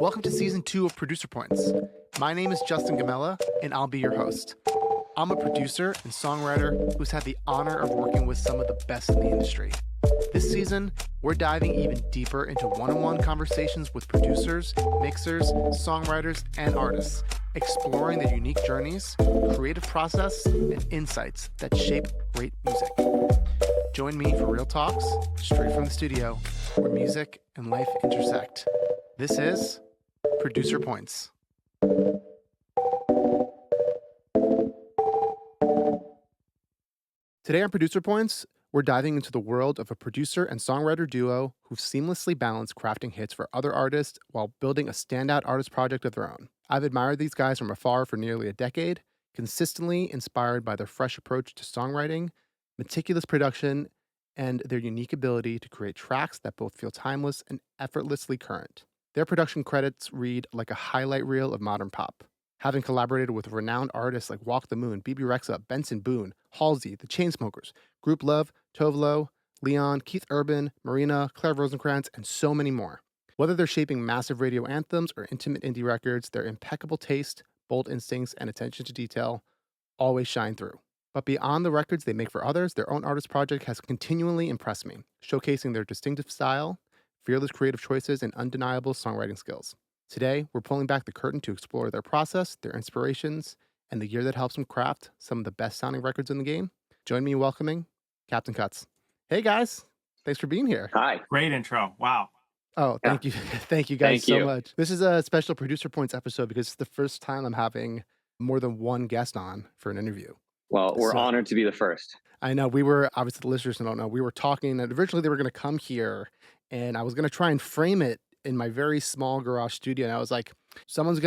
Welcome to Season 2 of Producer Points. My name is Justin Gammella, and I'll be your host. I'm a producer and songwriter who's had the honor of working with some of the best in the industry. This season, we're diving even deeper into one-on-one conversations with producers, mixers, songwriters, and artists, exploring their unique journeys, creative process, and insights that shape great music. Join me for real talks, straight from the studio, where music and life intersect. This is Producer Points. Today on Producer Points, we're diving into the world of a producer and songwriter duo who've seamlessly balanced crafting hits for other artists while building a standout artist project of their own. I've admired these guys from afar for nearly a decade, consistently inspired by their fresh approach to songwriting, meticulous production, and their unique ability to create tracks that both feel timeless and effortlessly current. Their production credits read like a highlight reel of modern pop. Having collaborated with renowned artists like Walk the Moon, Bebe, Rexha, Benson, Boone, Halsey, The Chainsmokers, Group Love, Tovlo, Leon, Keith Urban, Marina, Claire Rosencrantz, and so many more. Whether they're shaping massive radio anthems or intimate indie records, their impeccable taste, bold instincts, and attention to detail always shine through. But beyond the records they make for others, their own artist project has continually impressed me, showcasing their distinctive style, fearless creative choices, and undeniable songwriting skills. Today, we're pulling back the curtain to explore their process, their inspirations, and the gear that helps them craft some of the best-sounding records in the game. Join me in welcoming Captain Cuts. Hey, guys. Thanks for being here. Hi. Great intro. Wow. Oh, thank you. Thank you guys so much. This is a special Producer Points episode because it's the first time I'm having more than one guest on for an interview. Well, we're honored to be the first. I know. We were, obviously the listeners don't know, we were talking, and originally they were going to come here, and I was going to try and frame it in my very small garage studio, and I was like, someone's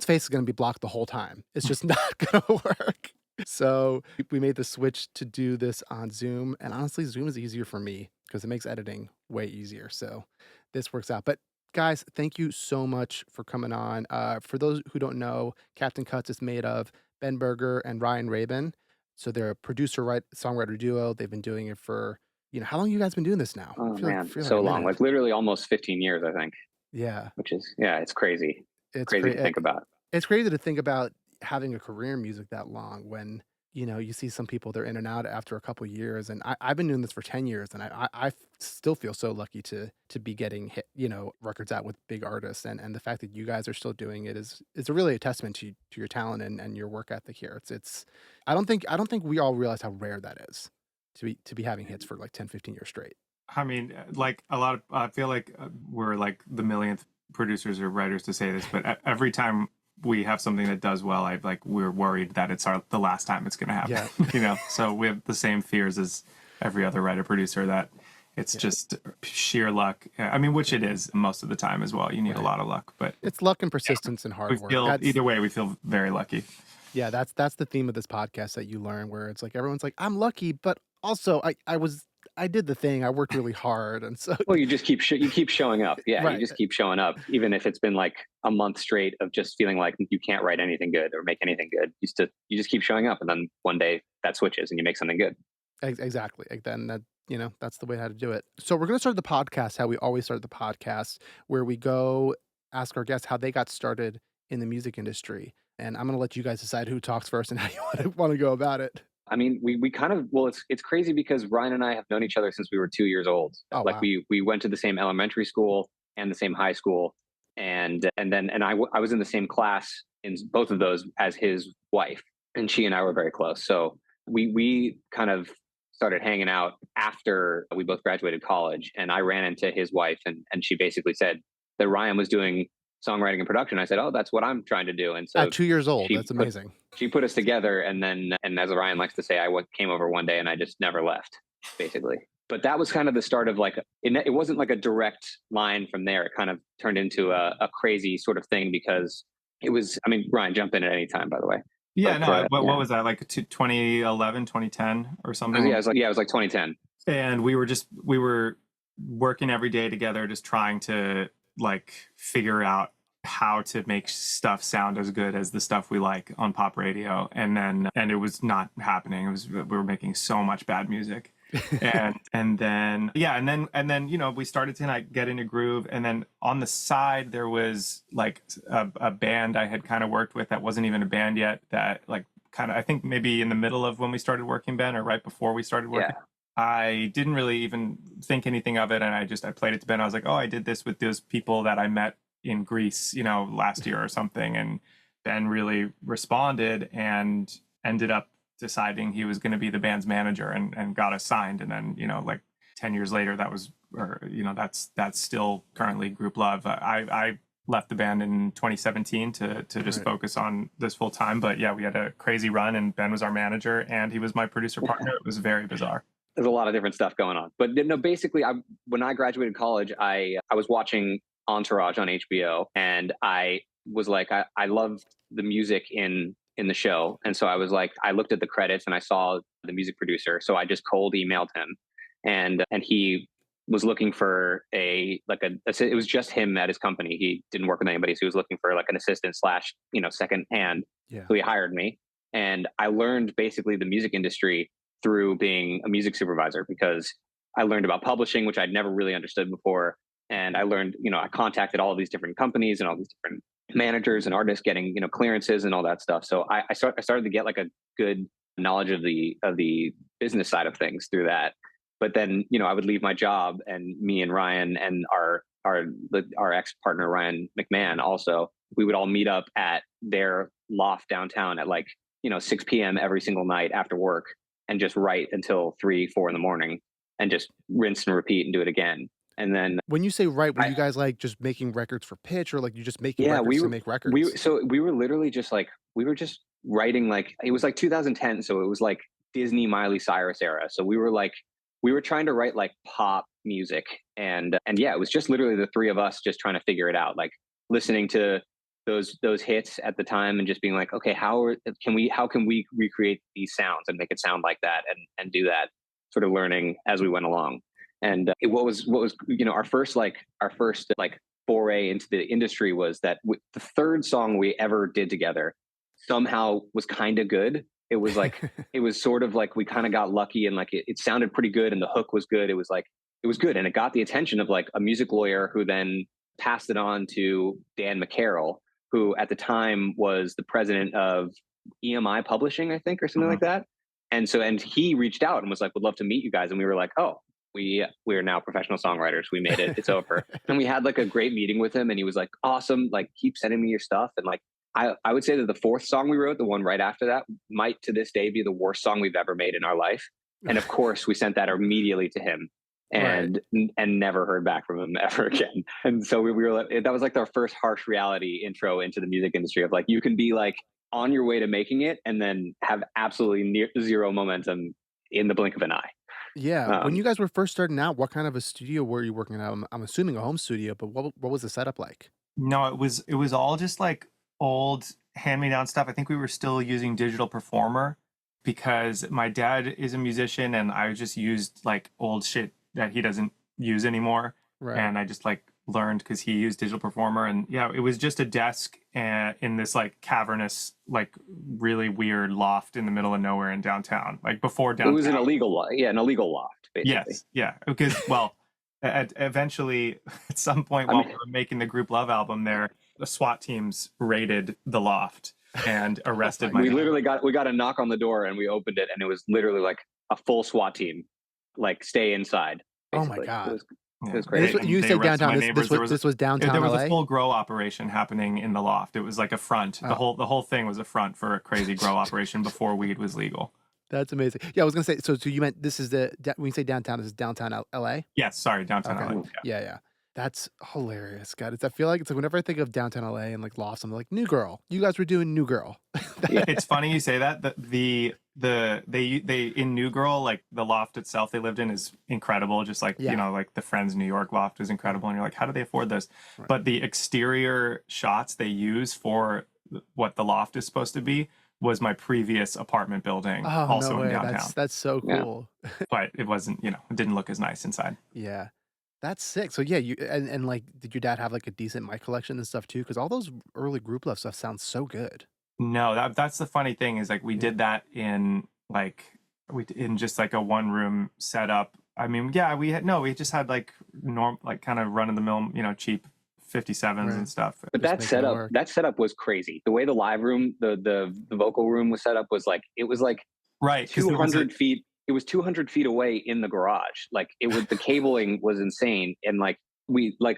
face is going to be blocked the whole time. It's just not going to work. So we made the switch to do this on Zoom, and honestly, Zoom is easier for me because it makes editing way easier. So this works out. But guys, thank you so much for coming on. For those who don't know, Captain Cuts is made of Ben Berger and Ryan Rabin. So they're a producer-songwriter duo. They've been doing it for, how long have you guys been doing this now? Oh, man, so long. Like literally almost 15 years, I think. Yeah. Which is, it's crazy. It's crazy to think about. It's crazy to think about having a career in music that long when, you see some people, they're in and out after a couple of years. And I've been doing this for 10 years, and I still feel so lucky to be getting hit, records out with big artists. And the fact that you guys are still doing it is really a testament to your talent and your work ethic here. It's I don't think we all realize how rare that is to be having hits for like 10, 15 years straight. I mean, like I feel like we're like the millionth producers or writers to say this, but every time we have something that does well, we're worried that it's the last time it's going to happen. Yeah. So we have the same fears as every other writer producer that it's just sheer luck. I mean, which it is most of the time as well. You need a lot of luck, but it's luck and persistence and hard work. Either way, we feel very lucky. Yeah, that's the theme of this podcast that you learn, where it's like everyone's like, I'm lucky, but also I did the thing. I worked really hard, and so. Well, you just keep showing up. Yeah, right. You just keep showing up, even if it's been like a month straight of just feeling like you can't write anything good or make anything good. You just keep showing up, and then one day that switches and you make something good. Exactly. Then that that's the way how to do it. So we're gonna start the podcast how we always start the podcast, where we go ask our guests how they got started in the music industry, and I'm gonna let you guys decide who talks first and how you want to go about it. I mean, we kind of, it's crazy because Ryan and I have known each other since we were 2 years old. Oh, like wow. we went to the same elementary school and the same high school. And I was in the same class in both of those as his wife, and she and I were very close. So we kind of started hanging out after we both graduated college, and I ran into his wife and she basically said that Ryan was doing songwriting and production. I said, oh, that's what I'm trying to do. And so at 2 years old, that's amazing. She put us together, and as Ryan likes to say, I came over one day and I just never left, basically. But that was kind of the start of it wasn't like a direct line from there. It kind of turned into a crazy sort of thing because it was, Ryan, jump in at any time, by the way. Yeah, what was that, like 2011, 2010 or something? Yeah, it was like 2010. And we were working every day together, just trying to figure out how to make stuff sound as good as the stuff we like on pop radio. And it was not happening. We were making so much bad music. And then we started to like get in a groove, and then on the side there was like a band I had kind of worked with that wasn't even a band yet, that like kind of, I think maybe in the middle of when we started working, Ben, or right before we started working. Yeah. I didn't really even think anything of it, and I played it to Ben. I was like, oh, I did this with those people that I met in Greece, last year or something. And Ben really responded and ended up deciding he was going to be the band's manager, and got us signed. And then, like 10 years later, that's still currently Group Love. I left the band in 2017 to just focus on this full time. But yeah, we had a crazy run, and Ben was our manager and he was my producer partner. It was very bizarre. There's a lot of different stuff going on. But no, basically, when I graduated college, I was watching Entourage on HBO, and I was like, I love the music in the show. And so I was like, I looked at the credits and I saw the music producer. So I just cold emailed him, and he was looking for it was just him at his company. He didn't work with anybody. So he was looking for like an assistant slash, second hand. Yeah. So he hired me, and I learned basically the music industry through being a music supervisor, because I learned about publishing, which I'd never really understood before. And I learned, I contacted all of these different companies and all these different managers and artists getting, clearances and all that stuff. So I started to get like a good knowledge of the business side of things through that. But then, I would leave my job, and me and Ryan and our ex partner, Ryan McMahon, also, we would all meet up at their loft downtown at like, 6 p.m. every single night after work, and just write until 3-4 in the morning, and just rinse and repeat and do it again. And then when you say write, were you guys like just making records for pitch, or like you just making records to make records? We were literally just like, we were just writing, like, it was like 2010. So it was like Disney Miley Cyrus era. So we were trying to write like pop music, and yeah, it was just literally the three of us just trying to figure it out, like listening to those hits at the time and just being like, okay, how can we recreate these sounds and make it sound like that, and do that, sort of learning as we went along. And what was our first foray into the industry was that the third song we ever did together somehow was kind of good. It was like it was sort of like we kind of got lucky, and like it sounded pretty good, and the hook was good. It was good, and it got the attention of like a music lawyer, who then passed it on to Dan McCarroll, who at the time was the president of EMI Publishing, I think, or something like that. And he reached out and was like, would love to meet you guys. And we were like, oh, we are now professional songwriters. We made it. It's over. And we had like a great meeting with him, and he was like, awesome. Like, keep sending me your stuff. And like, I would say that the fourth song we wrote, the one right after that, might to this day be the worst song we've ever made in our life. And of course, we sent that immediately to him, and never heard back from him ever again. And so we were like, that was like our first harsh reality intro into the music industry of like, you can be like on your way to making it, and then have absolutely zero momentum in the blink of an eye. Yeah. When you guys were first starting out, what kind of a studio were you working at? I'm assuming a home studio, but what was the setup like? No, it was all just like old hand-me-down stuff. I think we were still using Digital Performer, because my dad is a musician, and I just used like old shit that he doesn't use anymore. Right. And I just like learned because he used Digital Performer. And yeah, it was just a desk in this like cavernous, like really weird loft in the middle of nowhere in downtown, like before downtown. It was an illegal loft, basically. Yes, yeah, because well, eventually at some point while we were making the Group Love album, there the SWAT teams raided the loft and arrested my dad. We got a knock on the door, and we opened it, and it was literally like a full SWAT team, like, stay inside, basically. Oh my God. It was great. You say downtown. This was downtown There was LA? a full grow operation happening in the loft. It was like a front. The whole thing was a front for a crazy grow operation before weed was legal. That's amazing. Yeah, I was gonna say. So you meant this is when you say downtown, this is downtown LA? Yes, sorry, downtown LA. Yeah. That's hilarious, God. I feel like it's like whenever I think of downtown LA and like Lost, I'm like, New Girl. You guys were doing New Girl. It's funny you say that. They in New Girl, like the loft itself they lived in is incredible. Just like like the Friends New York loft is incredible, and you're like, how do they afford this? Right. But the exterior shots they use for what the loft is supposed to be was my previous apartment building, also in downtown. That's so cool. Yeah. But it wasn't, it didn't look as nice inside. Yeah. That's sick. So yeah, you and like, did your dad have like a decent mic collection and stuff too? Because all those early Group Love stuff sounds so good. No, that's the funny thing is like we did that in like we in just like a one room setup. I mean, yeah, we just had like like kind of run of the mill, cheap 57s and stuff. But that setup was crazy. The way the live room, the vocal room was set up was like, it was like right 200 feet. It was 200 feet away in the garage. Like the cabling was insane. And like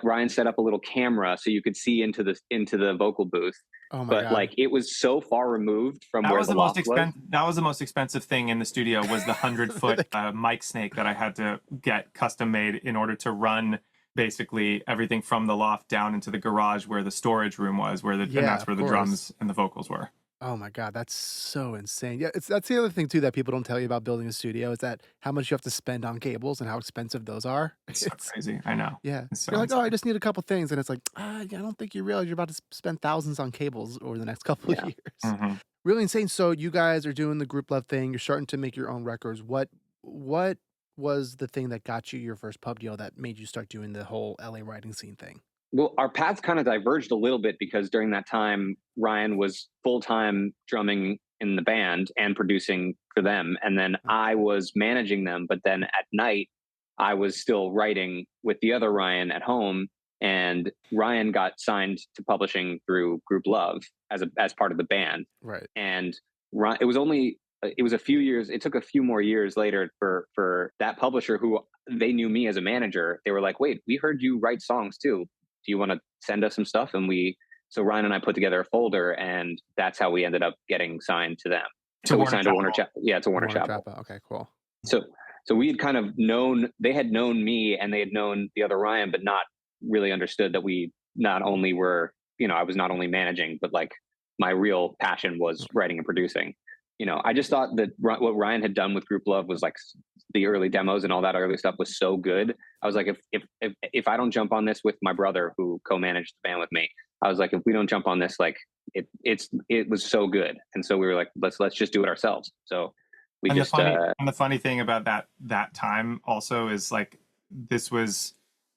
Ryan set up a little camera so you could see into the vocal booth. Oh my God. Like it was so far removed from where the loft was. That was the most expensive thing in the studio, was the 100-foot mic snake that I had to get custom made in order to run basically everything from the loft down into the garage where the storage room was, and that's where the drums and the vocals were. Oh my God, that's so insane. Yeah, that's the other thing too that people don't tell you about building a studio, is that how much you have to spend on cables and how expensive those are. It's so crazy. I know. Yeah. So you're like, I just need a couple things. And it's like, I don't think you realize you're about to spend thousands on cables over the next couple of years. Mm-hmm. Really insane. So you guys are doing the group love thing. You're starting to make your own records. What was the thing that got you your first pub deal that made you start doing the whole LA writing scene thing? Well, our paths kind of diverged a little bit because during that time, Ryan was full-time drumming in the band and producing for them. And then I was managing them. But then at night, I was still writing with the other Ryan at home. And Ryan got signed to publishing through Group Love as part of the band. Right. And it was a few years. It took a few more years later for that publisher, who they knew me as a manager. They were like, wait, we heard you write songs too. Do you want to send us some stuff? And so Ryan and I put together a folder, and that's how we ended up getting signed to them. So we signed to Warner Chappell. Yeah, to Warner Chappell. Okay, cool. So we had kind of they had known me and they had known the other Ryan, but not really understood that we not only were, I was not only managing, but like my real passion was writing and producing. I just thought that what Ryan had done with Group Love was like the early demos and all that early stuff was so good. I was like, if I don't jump on this with my brother who co-managed the band with me, I was like, if we don't jump on this, like it was so good. And so we were like, let's just do it ourselves. So and the funny thing about that time also is like,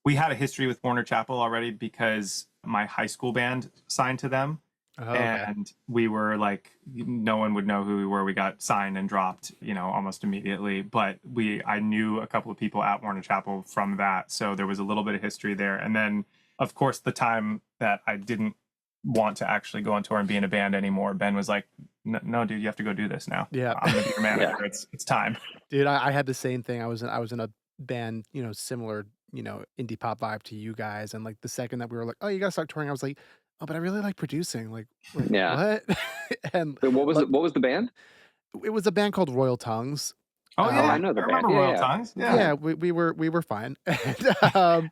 we had a history with Warner Chappell already because my high school band signed to them. Oh, and we were like, no one would know who we were. We got signed and dropped, almost immediately. But I knew a couple of people at Warner Chappell from that. So there was a little bit of history there. And then, of course, the time that I didn't want to actually go on tour and be in a band anymore, Ben was like, no, dude, you have to go do this now. Yeah. I'm going to be your manager. Yeah. It's time. Dude, I had the same thing. I was in a band, similar, indie pop vibe to you guys. And like the second that we were like, oh, you got to start touring, I was like, oh, but I really like producing. Like yeah. What? And what was the band? It was a band called Royal Tongues. Oh yeah, I know the band. Royal Tongues. Yeah, we were fine. And,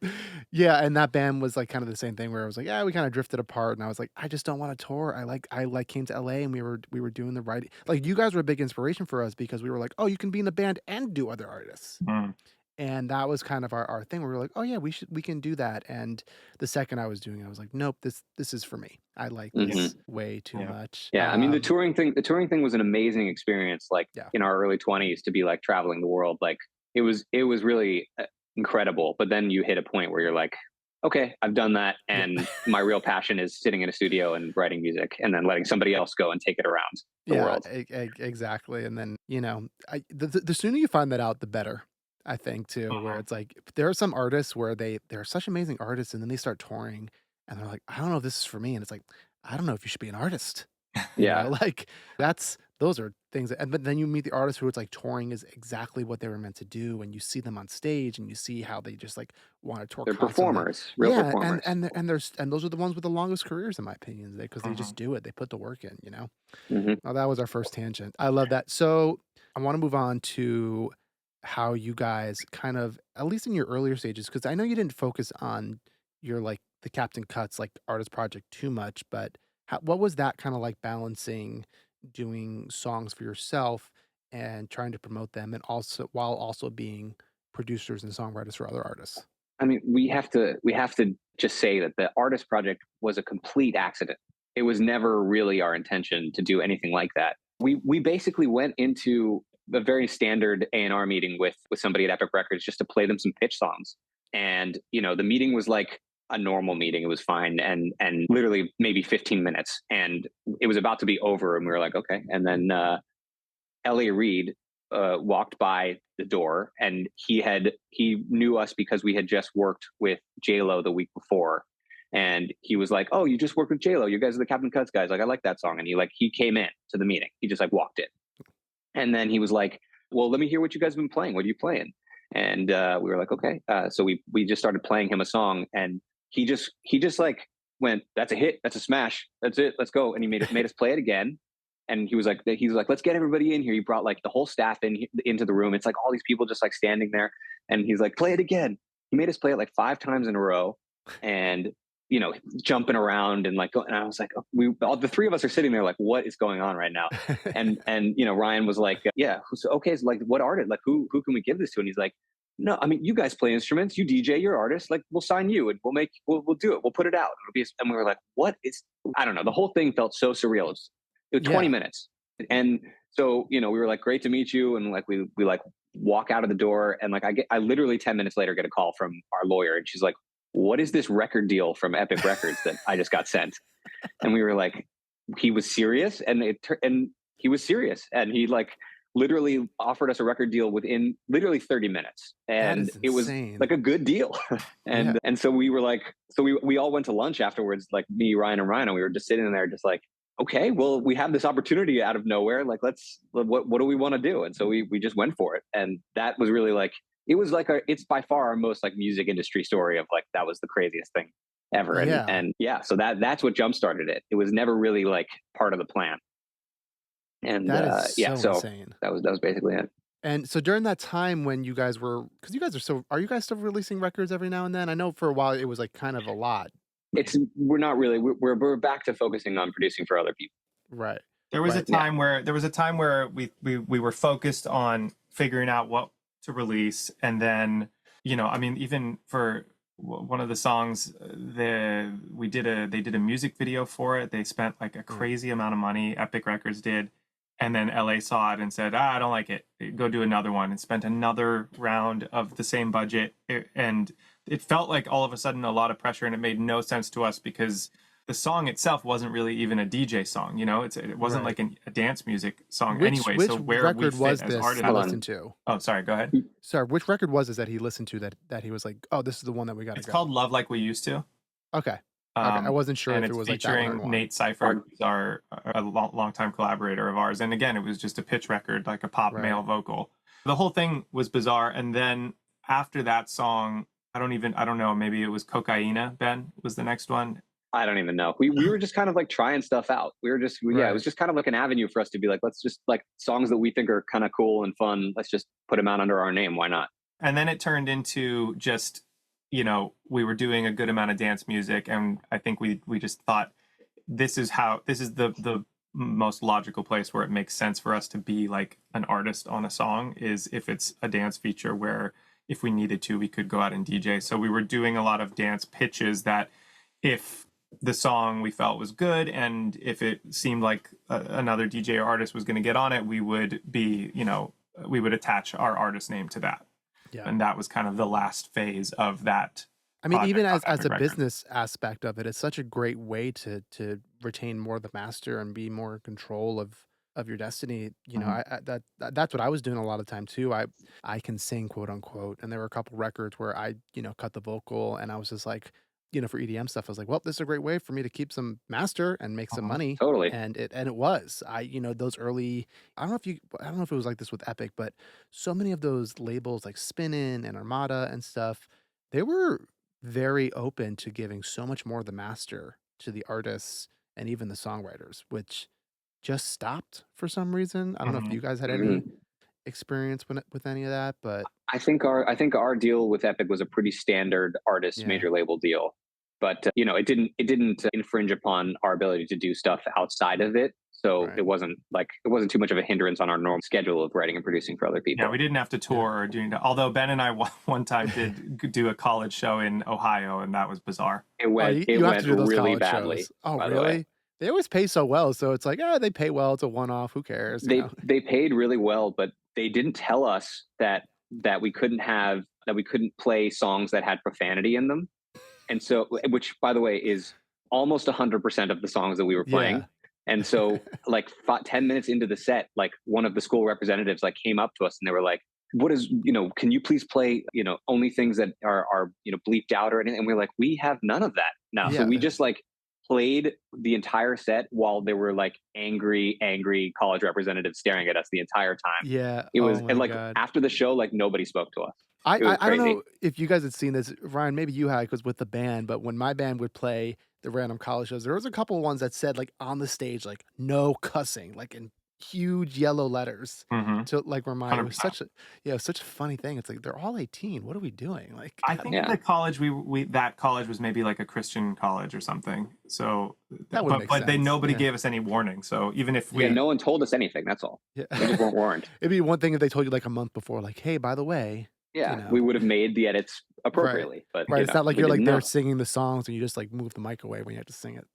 and that band was like kind of the same thing where I was like, yeah, we kind of drifted apart, and I was like, I just don't want to tour. I came to LA and we were doing the writing. Like you guys were a big inspiration for us because we were like, oh, you can be in the band and do other artists. Mm. And that was kind of our thing where we were like, oh yeah, we can do that. And the second I was doing it, I was like, nope, this is for me. I like this way too much. Yeah. I mean, the touring thing was an amazing experience. Like in our early 20s to be like traveling the world. Like it was really incredible. But then you hit a point where you're like, okay, I've done that. And my real passion is sitting in a studio and writing music and then letting somebody else go and take it around the world. Exactly. And then, the sooner you find that out, the better. I think too, where it's like there are some artists where they're such amazing artists, and then they start touring, and they're like, I don't know if this is for me, and it's like, I don't know if you should be an artist. Yeah, like those are things. But then you meet the artists who it's like touring is exactly what they were meant to do, and you see them on stage, and you see how they just like want to tour. They're performers, real performers, and those are the ones with the longest careers in my opinion, because they just do it. They put the work in. Well, that was our first tangent. I love that. So I want to move on to how you guys kind of, at least in your earlier stages, because I know you didn't focus on your like the Captain Cuts like artist project too much, but what was that kind of like balancing doing songs for yourself and trying to promote them, and also while also being producers and songwriters for other artists? I mean, we have to just say that the artist project was a complete accident. It was never really our intention to do anything like that. We basically went into a very standard A&R meeting with somebody at Epic Records just to play them some pitch songs. And, the meeting was like a normal meeting. It was fine. And literally maybe 15 minutes, and it was about to be over. And we were like, okay. And then Elliot Reed, walked by the door, and he knew us because we had just worked with J-Lo the week before, and he was like, "Oh, you just worked with J-Lo. You guys are the Captain Cuts guys. Like, I like that song." And he came in to the meeting. He just like walked in, and then he was like, "Well, let me hear what you guys have been playing. What are you playing?" And we were like, "Okay." So we just started playing him a song, and he just like went, "That's a hit. That's a smash. That's it. Let's go." And he made us play it again. And he was like, "Let's get everybody in here." He brought like the whole staff into the room. It's like all these people just like standing there, and he's like, "Play it again." He made us play it like 5 times in a row, and jumping around and like, and I was like, all the three of us are sitting there like, what is going on right now? And Ryan was like, "Yeah, so, okay, so like, what artist? Like, who can we give this to?" And he's like, "No, I mean, you guys play instruments, you DJ, you're artists. Like, we'll sign you, and we'll do it. We'll put it out. It'll be." And we were like, "What is?" I don't know. The whole thing felt so surreal. It was 20 minutes, and so we were like, "Great to meet you," and like we like walk out of the door, and like I literally 10 minutes later get a call from our lawyer, and she's like, "What is this record deal from Epic Records that I just got sent?" And we were like, he was serious, and he was serious, and he like literally offered us a record deal within literally 30 minutes, and it was like a good deal. And so we were like, we all went to lunch afterwards, like me, Ryan, and Ryan, and we were just sitting there just like, okay, well, we have this opportunity out of nowhere. Like, what do we want to do? And so we just went for it. And that was really like, it was like it's by far our most like music industry story of like, that was the craziest thing ever. And so that's what jump started it. It was never really like part of the plan. And that is so insane. That was basically it. And so during that time when you guys were, because are you guys still releasing records every now and then? I know for a while it was like kind of a lot. We're not really. We're back to focusing on producing for other people. Right. There was a time where we were focused on figuring out what to release, and then I mean, even for one of the songs, they did a music video for it. They spent like a crazy amount of money. Epic Records did. And then LA saw it and said, "I don't like it. Go do another one," and spent another round of the same budget. And it felt like all of a sudden a lot of pressure, and it made no sense to us because the song itself wasn't really even a DJ song. It wasn't like a dance music song anyway. Which so where record we was fit as this artists. he listened to? Oh, sorry. Go ahead. Sorry, which record was this that he listened to that he was like, "Oh, this is the one that we got to go"? It's called "Love Like We Used to." Okay. I wasn't sure if it was like that one. And it's featuring Nate Cypher, who's a longtime collaborator of ours. And again, it was just a pitch record, like a pop male vocal. The whole thing was bizarre. And then after that song, I don't know, maybe it was Cocaina, Ben, was the next one. I don't even know. We were just kind of like trying stuff out. We were just, it was just kind of like an avenue for us to be like, let's just like songs that we think are kind of cool and fun. Let's just put them out under our name. Why not? And then it turned into just, we were doing a good amount of dance music, and I think we just thought this is the most logical place where it makes sense for us to be like an artist on a song is if it's a dance feature where if we needed to, we could go out and DJ. So we were doing a lot of dance pitches that if the song we felt was good and if it seemed like another DJ or artist was going to get on it, we would we would attach our artist name to that. Yeah. And that was kind of the last phase of that. I mean, even as a business aspect of it, it's such a great way to retain more of the master and be more in control of your destiny. That's what I was doing a lot of time too. I can sing, quote unquote, and there were a couple records where I cut the vocal, and I was just like, for EDM stuff, I was like, well, this is a great way for me to keep some master and make some money. Totally. And it was. Those early, I don't know if it was like this with Epic, but so many of those labels like Spinnin' and Armada and stuff, they were very open to giving so much more of the master to the artists and even the songwriters, which just stopped for some reason. I don't know if you guys had any experience with any of that, but I think our deal with Epic was a pretty standard artist major label deal. But it didn't infringe upon our ability to do stuff outside of it. So it wasn't too much of a hindrance on our normal schedule of writing and producing for other people. Yeah, we didn't have to tour or doing that. Although Ben and I one time did do a college show in Ohio, and that was bizarre. It went really badly. Shows. Oh, really? They always pay so well, so it's like, they pay well. It's a one-off. Who cares? They paid really well, but they didn't tell us that we couldn't play songs that had profanity in them. And so, which by the way is almost 100% of the songs that we were playing. And so, like 10 minutes into the set, like one of the school representatives like came up to us and they were like, "What is, can you please play, only things that are bleeped out or anything?" And we're like, "We have none of that now." So Yeah. we just like played the entire set while there were like angry college representatives staring at us the entire time. Yeah. It was, Oh and my like God. after the show, like nobody spoke to us. I, It I was I don't crazy. know if you guys had seen this, Ryan. Maybe you had because with the band. But when my band would play the random college shows, there was a couple of ones that said like on the stage like no cussing, like in huge yellow letters Mm-hmm. to like remind. It was 100%. such a funny thing. It's like they're all 18. What are we doing? Like, I think Yeah. the college that college was maybe like a Christian college or something. So, That would make but sense, nobody yeah. gave us any warning. So even if we, Yeah, no one told us anything. That's all. yeah. We just weren't warned. It'd be one thing if they told you like a month before, like, hey, by the way, Yeah, we would have made the edits appropriately, but right. It's not like we you're like didn't there know. singing the songs and you just like move the mic away when you have to sing it.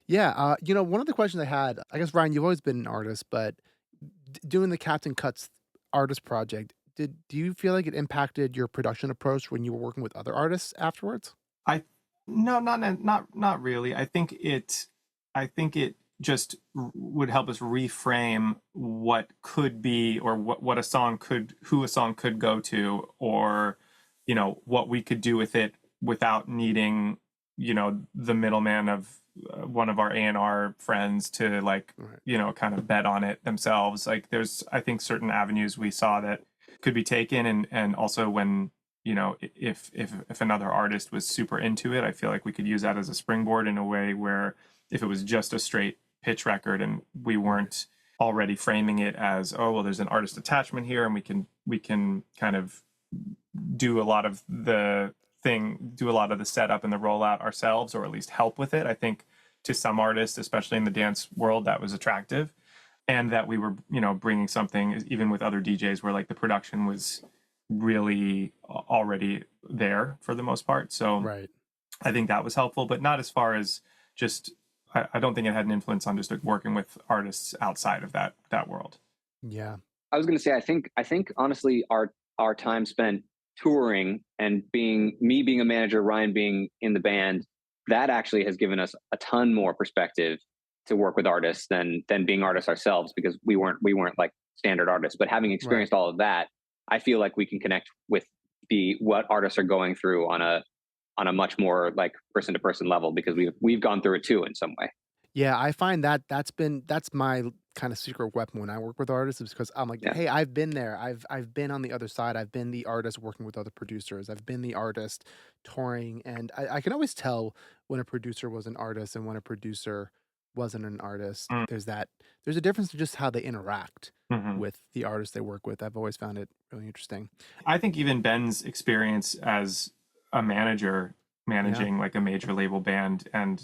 Yeah. One of the questions I had, I guess, Ryan, you've always been an artist, but doing the Captain Cuts artist project, do you feel like it impacted your production approach when you were working with other artists afterwards? no, not really. I think it just would help us reframe what could be, or what a song could, who a song could go to, or what we could do with it without needing the middleman of one of our A&R friends to like Right. kind of bet on it themselves. Like there's, I think, certain avenues we saw that could be taken, and also when if another artist was super into it, I feel like we could use that as a springboard in a way where if it was just a straight pitch record and we weren't already framing it as, oh well, there's an artist attachment here and we can kind of do a lot of the setup and the rollout ourselves, or at least help with it. I think to some artists, especially in the dance world, that was attractive, and that we were bringing something even with other DJs where like the production was really already there for the most part. So Right. I think that was helpful, but not as far as just, I don't think it had an influence on just like working with artists outside of that world. Yeah. I was going to say, I think honestly, our time spent touring and being a manager, Ryan being in the band, that actually has given us a ton more perspective to work with artists than being artists ourselves, because we weren't like standard artists. But having experienced all of that, I feel like we can connect with what artists are going through on a much more like person to person level, because we've gone through it too in some way. Yeah, I find that's my kind of secret weapon when I work with artists, is because I'm like, Yeah. hey, I've been there. I've been on the other side. I've been the artist working with other producers. I've been the artist touring, and I can always tell when a producer was an artist and when a producer wasn't an artist. Mm. There's a difference in just how they interact Mm-hmm. with the artists they work with. I've always found it really interesting. I think even Ben's experience as a manager managing like a major label band and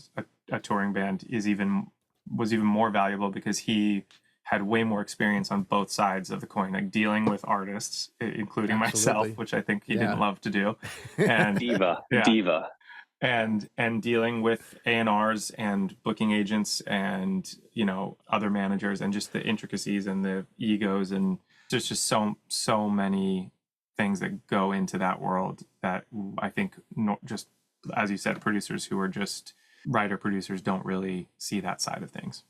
a touring band was even more valuable, because he had way more experience on both sides of the coin, like dealing with artists, including Absolutely. myself, which I think he Yeah. didn't love to do, and Diva, Yeah. diva. and dealing with A&Rs and booking agents and other managers, and just the intricacies and the egos, and there's just so many things that go into that world that I think just as you said, producers who are just writer producers don't really see that side of things.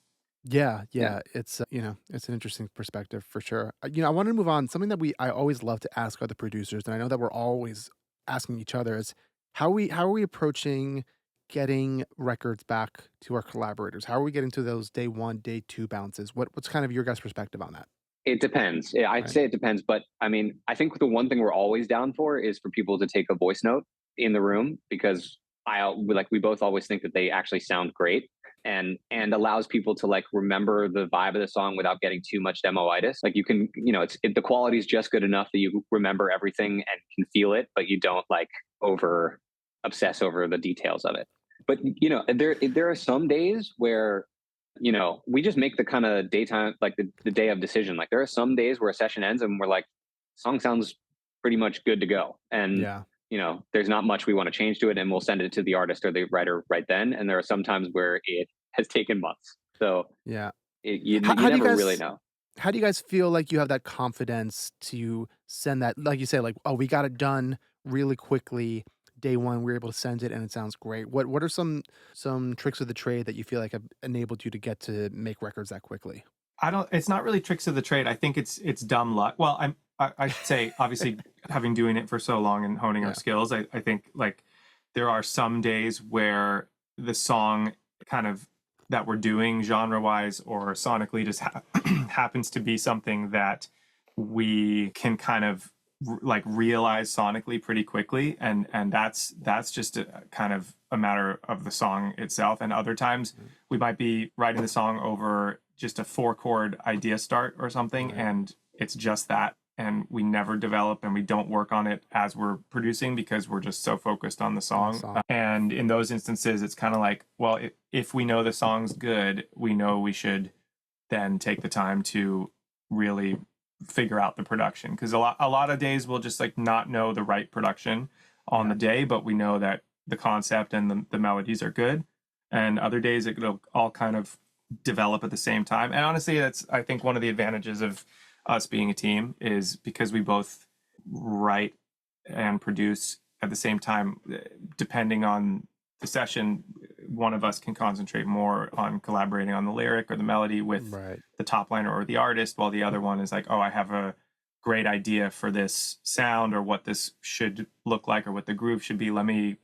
Yeah, Yeah. it's it's an interesting perspective for sure. I wanted to move on. Something that I always love to ask other producers, and I know that we're always asking each other, is how are we approaching getting records back to our collaborators? How are we getting to those day one, day two bounces? What's kind of your guys' perspective on that? It depends. Yeah, I'd Right. say it depends, but I mean, I think the one thing we're always down for is for people to take a voice note in the room, because we both always think that they actually sound great, and allows people to like remember the vibe of the song without getting too much demoitis. Like you can, the quality is just good enough that you remember everything and can feel it, but you don't like over obsess over the details of it. But there are some days where we just make the kind of daytime, like the day of decision. Like there are some days where a session ends and we're like, song sounds pretty much good to go. And, Yeah. there's not much we want to change to it, and we'll send it to the artist or the writer right then. And there are some times where it has taken months. So Yeah. you How do you never really guys know. how do you guys feel like you have that confidence to send that, like you say, like, oh, we got it done really quickly, day one we were able to send it and it sounds great. What are some tricks of the trade that you feel like have enabled you to get to make records that quickly? It's not really tricks of the trade. I think it's dumb luck. Well, I should say, obviously, having doing it for so long and honing our skills, I think like there are some days where the song kind of that we're doing genre wise or sonically just happens to be something that we can kind of like realize sonically pretty quickly, and that's just a kind of a matter of the song itself. And other times we might be writing the song over just a 4-chord idea start or something, and it's just that, and we never develop and we don't work on it as we're producing because we're just so focused on the song. And in those instances it's kind of like, well, if we know the song's good, we know we should then take the time to really figure out the production, because a lot of days we'll just like not know the right production on the day, but we know that the concept and the melodies are good. And other days it'll all kind of develop at the same time. And honestly, that's, I think, one of the advantages of us being a team is because we both write and produce at the same time. Depending on the session, one of us can concentrate more on collaborating on the lyric or the melody with the top liner or the artist, while the other one is like, oh, I have a great idea for this sound or what this should look like or what the groove should be. Let me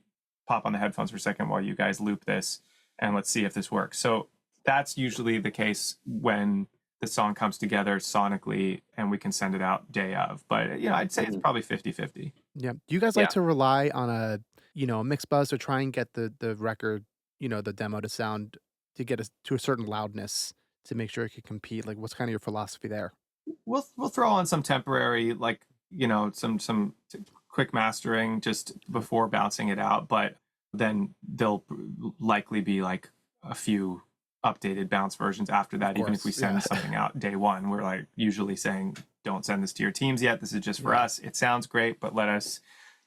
pop on the headphones for a second while you guys loop this and let's see if this works. So that's usually the case when the song comes together sonically and we can send it out day of. But I'd say it's probably 50-50. Yeah. Do you guys like to rely on a mix buzz or try and get the record, the demo to sound, to get to a certain loudness to make sure it can compete? Like, what's kind of your philosophy there? We'll throw on some temporary, like, some quick mastering just before bouncing it out, but then there'll likely be like a few updated bounce versions after that. Even if we send something out day one, we're like usually saying, don't send this to your teams yet. This is just for us. It sounds great, but let us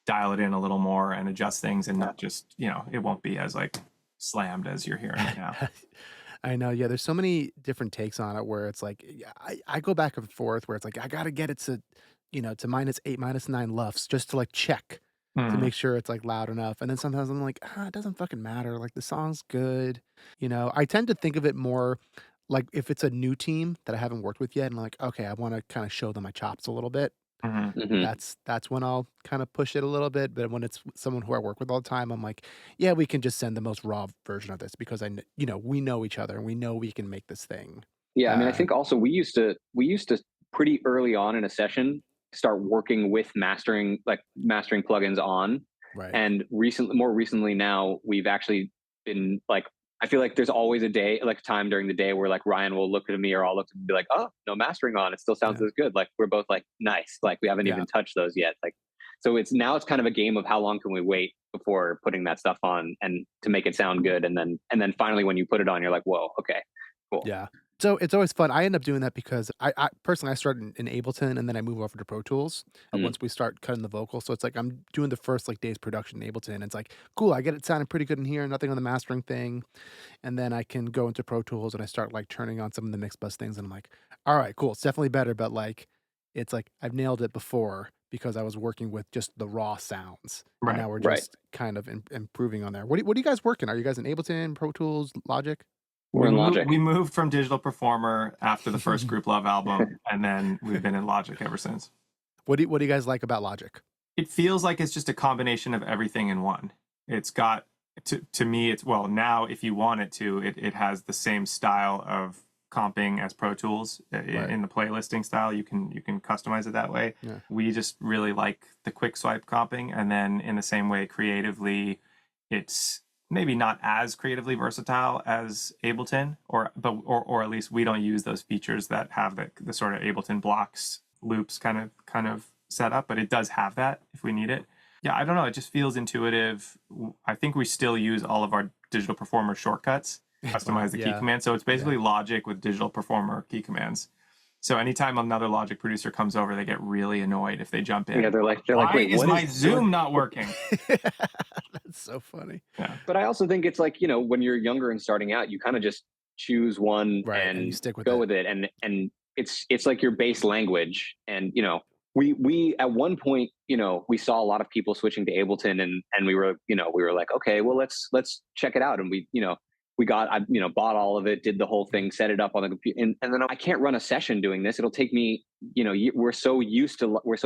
dial it in a little more and adjust things, and not just, it won't be as like slammed as you're hearing right now. I know. Yeah. There's so many different takes on it where it's like, I go back and forth where it's like, I got to get it to, to -8, -9 lufs just to like check to make sure it's like loud enough. And then sometimes I'm like, it doesn't fucking matter. Like the song's good. I tend to think of it more like if it's a new team that I haven't worked with yet, and I'm like, okay, I want to kind of show them my chops a little bit. That's when I'll kind of push it a little bit. But when it's someone who I work with all the time, I'm like, yeah, we can just send the most raw version of this because we know each other and we know we can make this thing. Yeah, I mean, I think also we used to pretty early on in a session start working with mastering plugins on. Right. And more recently now, we've actually been like, I feel like there's always a day, like time during the day where like Ryan will look at me or I'll look at him and be like, oh, no mastering on. It still sounds as good. Like we're both like, nice. Like we haven't even touched those yet. Like, so it's kind of a game of how long can we wait before putting that stuff on and to make it sound good. And then finally, when you put it on, you're like, whoa, okay, cool. Yeah. So it's always fun. I end up doing that because I personally, I started in Ableton and then I move over to Pro Tools once we start cutting the vocal. So it's like I'm doing the first like day's production in Ableton. And it's like, cool, I get it sounding pretty good in here, nothing on the mastering thing. And then I can go into Pro Tools and I start like turning on some of the mix bus things. And I'm like, all right, cool. It's definitely better. But like, it's like I've nailed it before because I was working with just the raw sounds. Right. And now we're just kind of improving on there. What are you guys working? Are you guys in Ableton, Pro Tools, Logic? We're in Logic. We moved from Digital Performer after the first Group Love album, and then we've been in Logic ever since. What do you guys like about Logic? It feels like it's just a combination of everything in one. It's got, to me, it's, well, now if you want it to, it has the same style of comping as Pro Tools in the playlisting style. You can customize it that way. Yeah. We just really like the quick swipe comping, and then in the same way, creatively, it's maybe not as creatively versatile as Ableton, or at least we don't use those features that have the sort of Ableton blocks loops kind of set up, but it does have that if we need it. Yeah, I don't know. It just feels intuitive. I think we still use all of our Digital Performer shortcuts, customize the key commands. So it's basically Logic with Digital Performer key commands. So anytime another Logic producer comes over, they get really annoyed if they jump in. Yeah, they're like, wait, is my Zoom not working? That's so funny. Yeah. But I also think it's like, when you're younger and starting out, you kind of just choose one and you stick with go with it. And it's like your base language. And, we at one point, we saw a lot of people switching to Ableton, and we were like, okay, well, let's check it out. And we got, I bought all of it, did the whole thing, set it up on the computer, and then I can't run a session doing this. It'll take me, we're so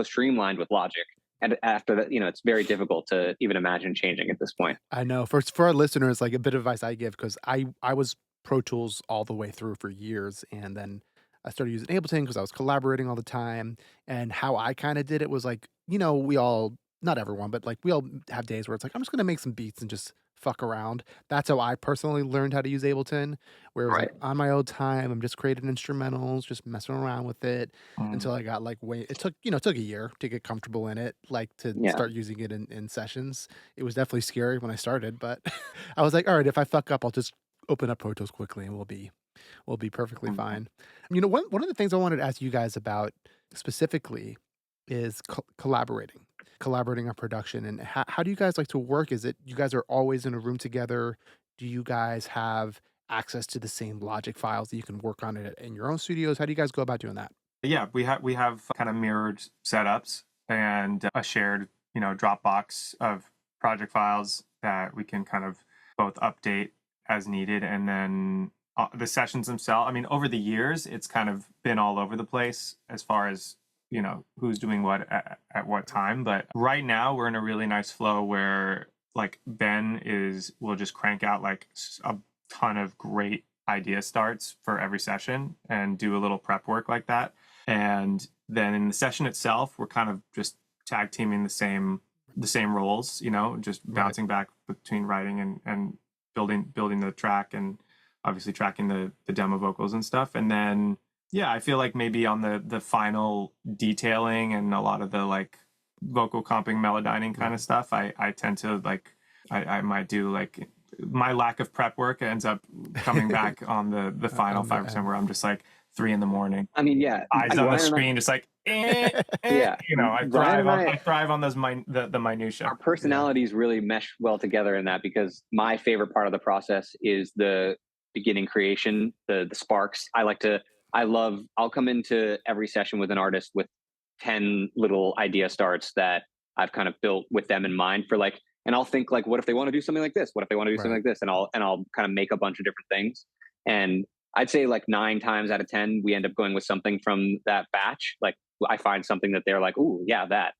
streamlined with Logic. And after that, it's very difficult to even imagine changing at this point. I know. For our listeners, like a bit of advice I give, because I was Pro Tools all the way through for years, and then I started using Ableton because I was collaborating all the time. And how I kind of did it was like, we all, not everyone, but like we all have days where it's like, I'm just gonna make some beats and just fuck around. That's how I personally learned how to use Ableton, where it was Right. like on my own time, I'm just creating instrumentals, just messing around with it until I got like it took a year to get comfortable in it, like to Yeah. start using it in sessions. It was definitely scary when I started, but I was like, all right, if I fuck up, I'll just open up Pro Tools quickly and we'll be perfectly fine. One of the things I wanted to ask you guys about specifically is collaborating on production. And how do you guys like to work? Is it you guys are always in a room together? Do you guys have access to the same Logic files that you can work on it in your own studios? How do you guys go about doing that? Yeah, we have kind of mirrored setups and a shared, Dropbox of project files that we can kind of both update as needed. And then the sessions themselves, I mean, over the years, it's kind of been all over the place as far as, who's doing what at what time. But right now we're in a really nice flow where like will just crank out like a ton of great idea starts for every session and do a little prep work like that. And then in the session itself, we're kind of just tag teaming the same roles, just bouncing back between writing and building the track, and obviously tracking the demo vocals and stuff. And then, yeah, I feel like maybe on the final detailing and a lot of the like vocal comping, melodyning kind of stuff, I tend to like, I might do like my lack of prep work ends up coming back on the final 5% where I'm just like 3 a.m. I mean, yeah, eyes on the screen, just like, yeah. I thrive on those the minutia. Our personalities really mesh well together in that, because my favorite part of the process is the beginning creation, the sparks. I'll come into every session with an artist with 10 little idea starts that I've kind of built with them in mind for like, and I'll think like, what if they want to do something like this? What if they want to do something like this? And I'll kind of make a bunch of different things. And I'd say like 9 times out of 10, we end up going with something from that batch. Like I find something that they're like, ooh, yeah, that.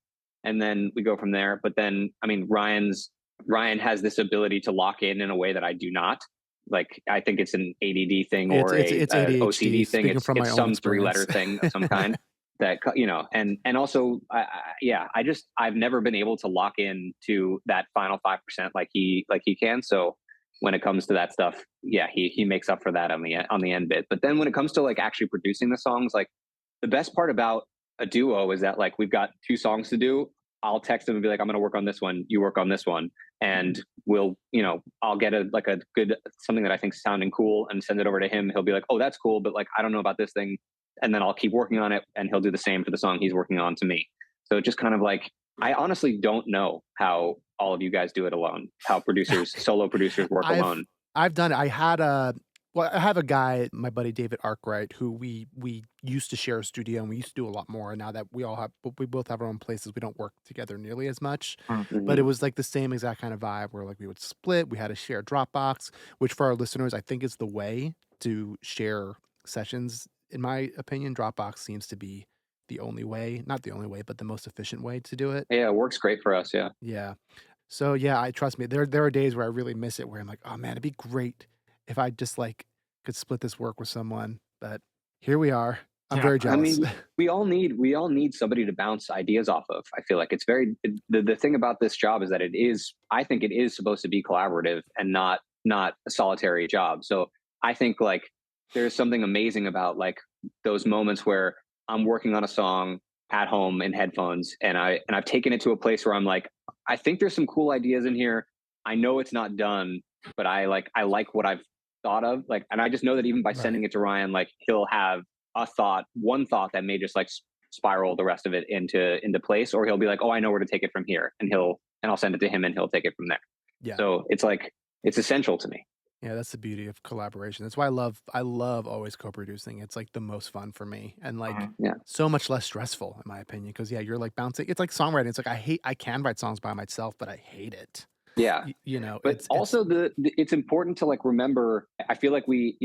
And then we go from there. But then, I mean, Ryan has this ability to lock in a way that I do not. Like, I think it's an ADD thing or it's an ADHD, OCD thing. It's some 3-letter thing of some kind that, and also, I've never been able to lock in to that final 5% like he can. So when it comes to that stuff, yeah, he makes up for that on the end bit. But then when it comes to like actually producing the songs, like the best part about a duo is that like we've got 2 songs to do. I'll text him and be like, I'm going to work on this one. You work on this one. And I'll get a good, something that I think is sounding cool and send it over to him. He'll be like, oh, that's cool. But like, I don't know about this thing. And then I'll keep working on it, and he'll do the same for the song he's working on to me. So it just kind of like, I honestly don't know how all of you guys do it alone, how solo producers work alone. I've done it. I have a guy, my buddy David Arkwright, who we used to share a studio, and we used to do a lot more. And now that we both have our own places, we don't work together nearly as much. Mm-hmm. But it was like the same exact kind of vibe where like we would split. We had a shared Dropbox, which for our listeners, I think is the way to share sessions. In my opinion, Dropbox seems to be the only way, not the only way, but the most efficient way to do it. Yeah, it works great for us. Yeah. Yeah. So yeah, trust me, there are days where I really miss it, where I'm like, oh man, it'd be great if I just like could split this work with someone. But here we are. I'm very jealous. I mean, we all need somebody to bounce ideas off of. I feel like it's the thing about this job is that I think it is supposed to be collaborative and not a solitary job. So I think like there's something amazing about like those moments where I'm working on a song at home in headphones, and I've taken it to a place where I'm like, I think there's some cool ideas in here. I know it's not done, but I like what I've thought of. Like, and I just know that even by sending it to Ryan, like he'll have one thought that may just like spiral the rest of it into place, or he'll be like, oh, I know where to take it from here, and I'll send it to him and he'll take it from there. Yeah. So it's like, it's essential to me. Yeah, that's the beauty of collaboration. That's why I love always co-producing. It's like the most fun for me and like Yeah. so much less stressful in my opinion. Cause yeah, you're like bouncing. It's like songwriting. It's like I can write songs by myself, but I hate it. Yeah. You know, But it's also it's important to like remember. I feel like we,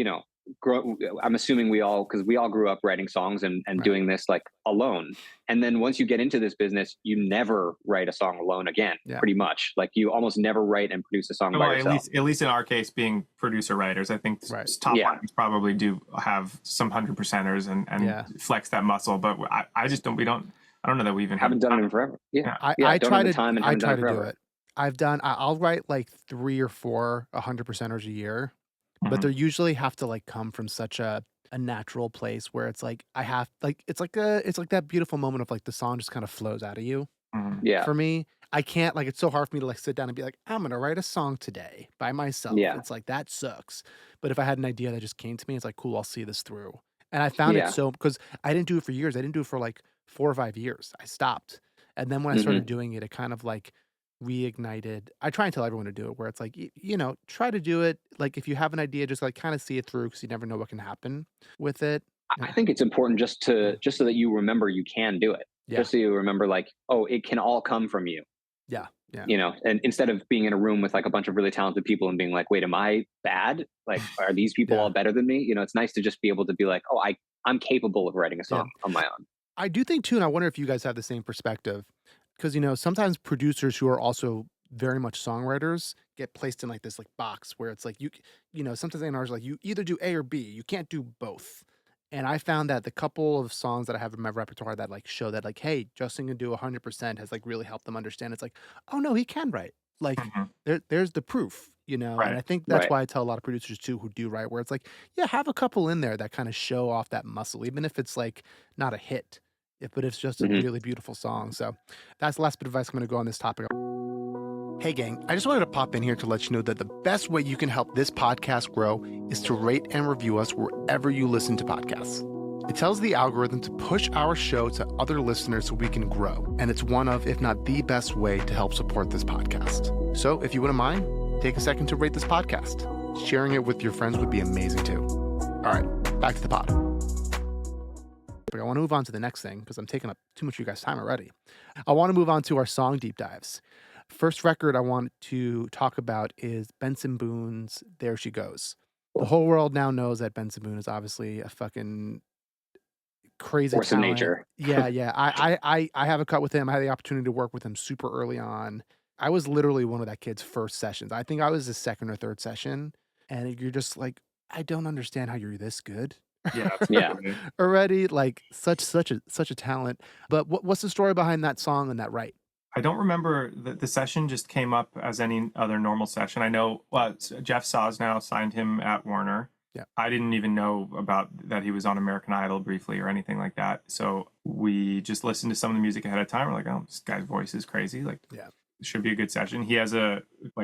grow. I'm assuming we all, because we all grew up writing songs and right. doing this like alone. And then once you get into this business, you never write a song alone again. Yeah. Pretty much, like you almost never write and produce a song by Well, yourself. at least in our case, being producer writers, I think Right. top Yeah. lines probably do have some 100%ers and Yeah. flex that muscle. But I just don't. We don't. I don't know that we even Haven't done it have. in forever. Yeah. Yeah. Yeah. I Don't try have the to time and I haven't done try it to do forever. it. I'll write like 3 or 4 100%ers a year, but Mhm. they usually have to like come from such a natural place where it's like I have like it's like that beautiful moment of like the song just kind of flows out of you. Mhm. Yeah. For me, I can't like it's so hard for me to like sit down and be like, I'm gonna write a song today by myself. Yeah. It's like that sucks. But if I had an idea that just came to me, it's like, cool, I'll see this through. And I found it Yeah. so because I didn't do it for years. I didn't do it for like 4 or 5 years. I stopped. And then when I started Hmm. doing it, it kind of like reignited. I try and tell everyone to do it where it's like, try to do it. Like if you have an idea, just like kind of see it through because you never know what can happen with it. I think it's important Yeah. just so that you remember you can do it. Yeah. Just so you remember, like, oh, it can all come from you. Yeah. Yeah. And instead of being in a room with like a bunch of really talented people and being like, wait, am I bad? Like, are these people all Yeah. better than me? It's nice to just be able to be like, oh, I'm capable of writing a Yeah. song on my own. I do think too, and I wonder if you guys have the same perspective, because sometimes producers who are also very much songwriters get placed in like this like box where it's like sometimes A&Rs are like you either do A or B, you can't do both. And I found that the couple of songs that I have in my repertoire that like show that like, hey, Justin can do 100% has like really helped them understand. It's like, oh no, he can write. Like Mhm. there's the proof, And Right. I think that's Right. why I tell a lot of producers too who do write, where it's like, yeah, have a couple in there that kind of show off that muscle, even if it's like not a hit but it's just a Hmm. really beautiful song. So that's the last bit of advice I'm going to go on this topic. Hey, gang, I just wanted to pop in here to let you know that the best way you can help this podcast grow is to rate and review us wherever you listen to podcasts. It tells the algorithm to push our show to other listeners so we can grow. And it's one of, if not the best way to help support this podcast. So if you wouldn't mind, take a second to rate this podcast. Sharing it with your friends would be amazing too. All right, back to the pod. I want to move on to the next thing because I'm taking up too much of you guys' time already. I want to move on to our song deep dives. First record I want to talk about is Benson Boone's There She Goes. The whole world now knows that Benson Boone is obviously a fucking crazy Force of talent. nature. Yeah. I have a cut with him. I had the opportunity to work with him super early on. I was literally one of that kid's first sessions. I think I was the second or third session. And you're just like, I don't understand how you're this good. Yeah. That's Yeah. crazy. Already like such a talent. But what's the story behind that song and that write? I don't remember the session just came up as any other normal session. I know Jeff Saz now signed him at Warner. Yeah. I didn't even know about that he was on American Idol briefly or anything like that. So we just listened to some of the music ahead of time. We're like, oh, this guy's voice is crazy. Like, Yeah. it should be a good session. He has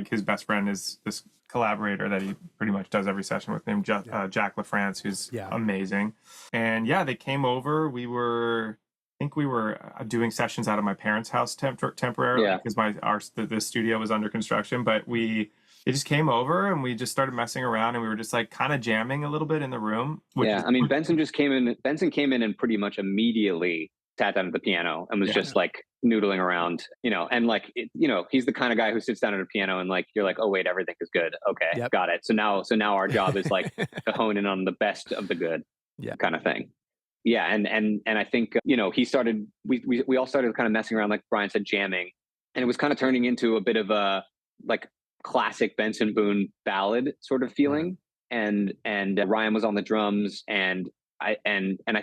his best friend is this collaborator that he pretty much does every session with named Jack LaFrance, who's amazing. And yeah, they came over. I think we were doing sessions out of my parents' house temporarily because the studio was under construction. But they just came over and we just started messing around and we were just like kind of jamming a little bit in the room. I mean, Benson came in and pretty much immediately sat down at the piano and was just like noodling around, and like, he's the kind of guy who sits down at a piano and like, you're like, oh wait, everything is good. Okay, got it. So now our job is like to hone in on the best of the good kind of thing. Yeah. And I think, we all started kind of messing around, like Brian said, jamming, and it was kind of turning into a bit of a like classic Benson Boone ballad sort of feeling. Right. And Ryan was on the drums and I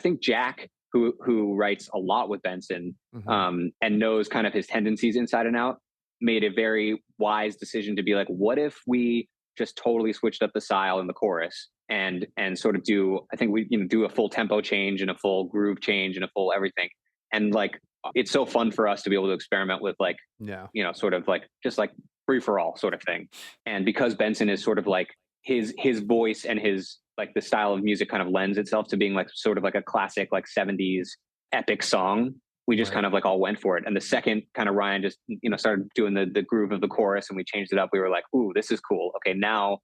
think Jack, who writes a lot with Benson, and knows kind of his tendencies inside and out, made a very wise decision to be like, what if we just totally switched up the style in the chorus and sort of do a full tempo change and a full groove change and a full everything. And like, it's so fun for us to be able to experiment with like, sort of like, just like free for all sort of thing. And because Benson is sort of like his voice and his, like the style of music kind of lends itself to being like sort of like a classic, like 70s epic song. We just kind of like all went for it. And the second kind of Ryan just, started doing the groove of the chorus and we changed it up. We were like, ooh, this is cool. Okay. Now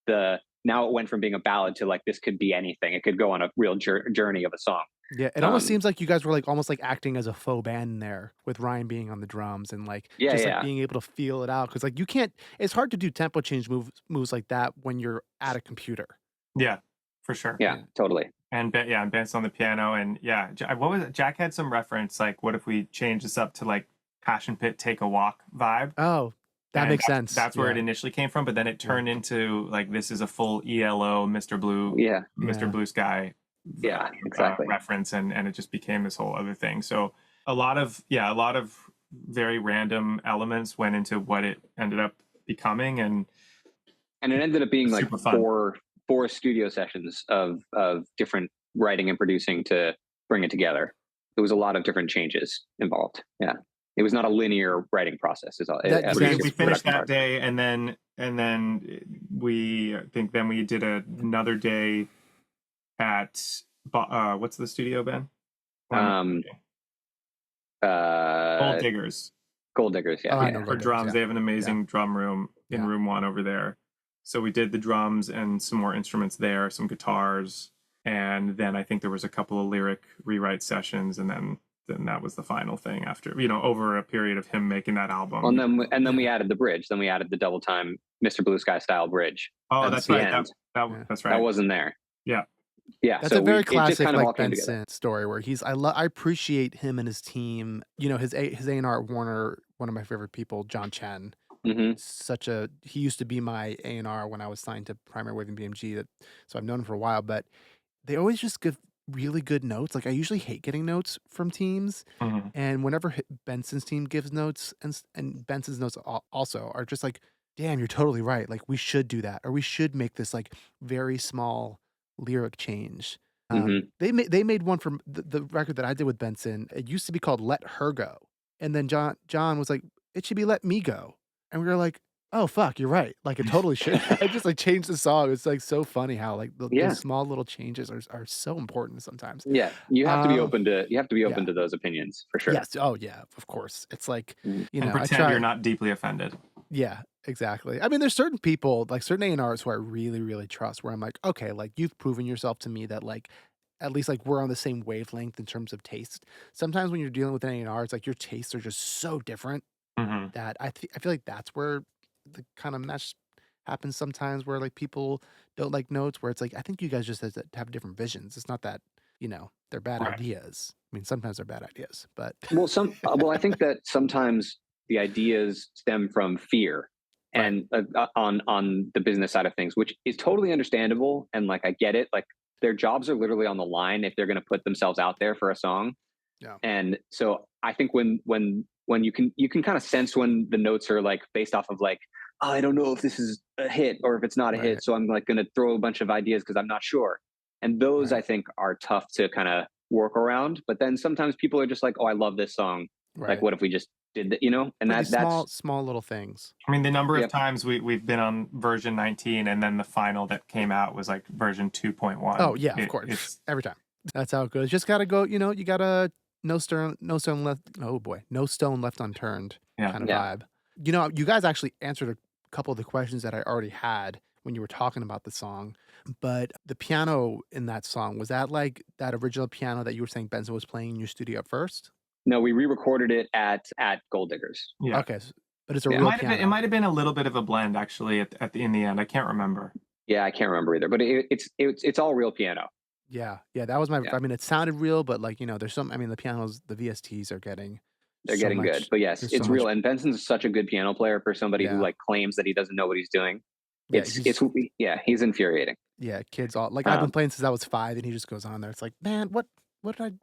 now it went from being a ballad to like, this could be anything. It could go on a real journey of a song. Yeah, it almost seems like you guys were like almost like acting as a faux band in there with Ryan being on the drums and like just like being able to feel it out, because like you can't. It's hard to do tempo change moves like that when you're at a computer. Yeah, for sure. Yeah, totally. And Benson on the piano, and what was it? Jack had some reference like, what if we change this up to like Passion Pit Take a Walk vibe? Oh, that makes sense. That's where it initially came from, but then it turned into like, this is a full ELO Mr. Blue Sky exactly reference, and it just became this whole other thing. So a lot of very random elements went into what it ended up becoming, and it ended up being like four studio sessions of different writing and producing to bring it together. There was a lot of different changes involved. Yeah, it was not a linear writing process. We finished that day, and then we did another day at what's the studio, Ben? Gold Diggers, yeah. For drums, yeah. They have an amazing drum room in room 1 over there. So we did the drums and some more instruments there, some guitars, and then I think there was a couple of lyric rewrite sessions, and then that was the final thing after, over a period of him making that album. And then we added the bridge. Then we added the double time Mr. Blue Sky style bridge. Oh, that's right. That's right. That wasn't there. Yeah. Yeah, that's a very classic like Benson story where he's. I appreciate him and his team. His A&R at Warner, one of my favorite people, John Chen. Mm-hmm. He used to be my A&R when I was signed to Primary Wave and BMG. So I've known him for a while, but they always just give really good notes. Like I usually hate getting notes from teams, and whenever Benson's team gives notes, and Benson's notes also are just like, damn, you're totally right. Like we should do that, or we should make this like very small lyric change. They made one from the record that I did with Benson. It used to be called Let Her Go, and then John was like, it should be Let Me Go, and we were like, oh fuck, you're right, like it totally should. I just like changed the song. It's like so funny how like those small little changes are so important sometimes. You have to be open to those opinions for sure. Yes. Oh yeah, of course. It's like and pretend you're not deeply offended. Yeah, exactly. I mean, there's certain people, like certain A&Rs who I really, really trust, where I'm like, okay, like you've proven yourself to me that like, at least like we're on the same wavelength in terms of taste. Sometimes when you're dealing with an A&R, it's like your tastes are just so different that I feel like that's where the kind of mesh happens sometimes, where like people don't like notes, where it's like, I think you guys just have different visions. It's not that, they're bad ideas. I mean, sometimes they're bad ideas, but. I think that sometimes the ideas stem from fear and on the business side of things, which is totally understandable. And like, I get it. Like their jobs are literally on the line if they're going to put themselves out there for a song. Yeah. And so I think when you can kind of sense when the notes are like based off of like, oh, I don't know if this is a hit or if it's not a hit. So I'm like going to throw a bunch of ideas because I'm not sure. And those I think are tough to kind of work around. But then sometimes people are just like, oh, I love this song. Like, what if we just did that, and that's small little things. I mean, the number of times we've been on version 19 and then the final that came out was like version 2.1. Oh yeah, of course. Every time. That's how it goes. Just gotta go, you gotta no stone left. Oh boy, no stone left unturned kind of vibe. You guys actually answered a couple of the questions that I already had when you were talking about the song. But the piano in that song, was that like that original piano that you were saying Benson was playing in your studio at first? No, we re-recorded it at Gold Diggers. Yeah. Okay, but it's a real piano. It might have been a little bit of a blend actually in the end. I can't remember. Yeah, I can't remember either. But it's all real piano. Yeah, that was my. I mean, it sounded real, but like there's some. I mean, the pianos, the VSTs are getting. They're getting good, but yes, it's real. And Benson's such a good piano player for somebody who like claims that he doesn't know what he's doing. He's infuriating. Yeah, kids all like I've been playing since I was 5, and he just goes on there. It's like, man, what am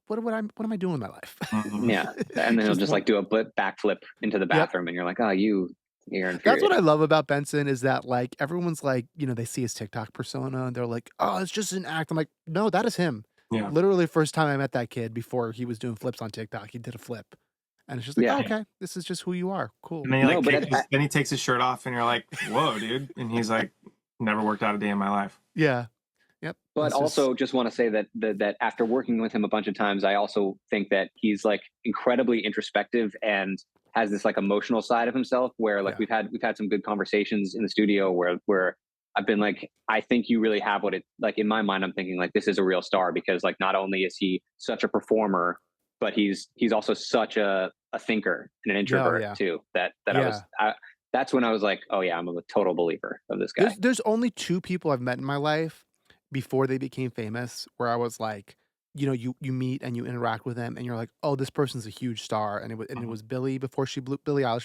I doing in my life? Yeah, and then he'll just like do a backflip into the bathroom, and you're like, oh, you're infuriating. That's what I love about Benson is that like everyone's like, they see his TikTok persona and they're like, oh, it's just an act. I'm like, no, that is him. Yeah. Literally, first time I met that kid before he was doing flips on TikTok, he did a flip. And it's just like, okay, this is just who you are. Cool. And then, then he takes his shirt off and you're like, whoa, dude. And he's like, never worked out a day in my life. Yeah. Yep. But also just want to say that after working with him a bunch of times, I also think that he's like incredibly introspective and has this like emotional side of himself where like we've had some good conversations in the studio where I've been like, I think you really have what it, like in my mind, I'm thinking like, this is a real star because like, not only is he such a performer, but he's also such a thinker and an Oh introvert yeah. too, that Yeah. that's when I was like, oh yeah, I'm a total believer of this guy. There's only 2 people I've met in my life before they became famous where I was like, you meet and you interact with them and you're like, "Oh, this person's a huge star." And it Mhm. was Billie Eilish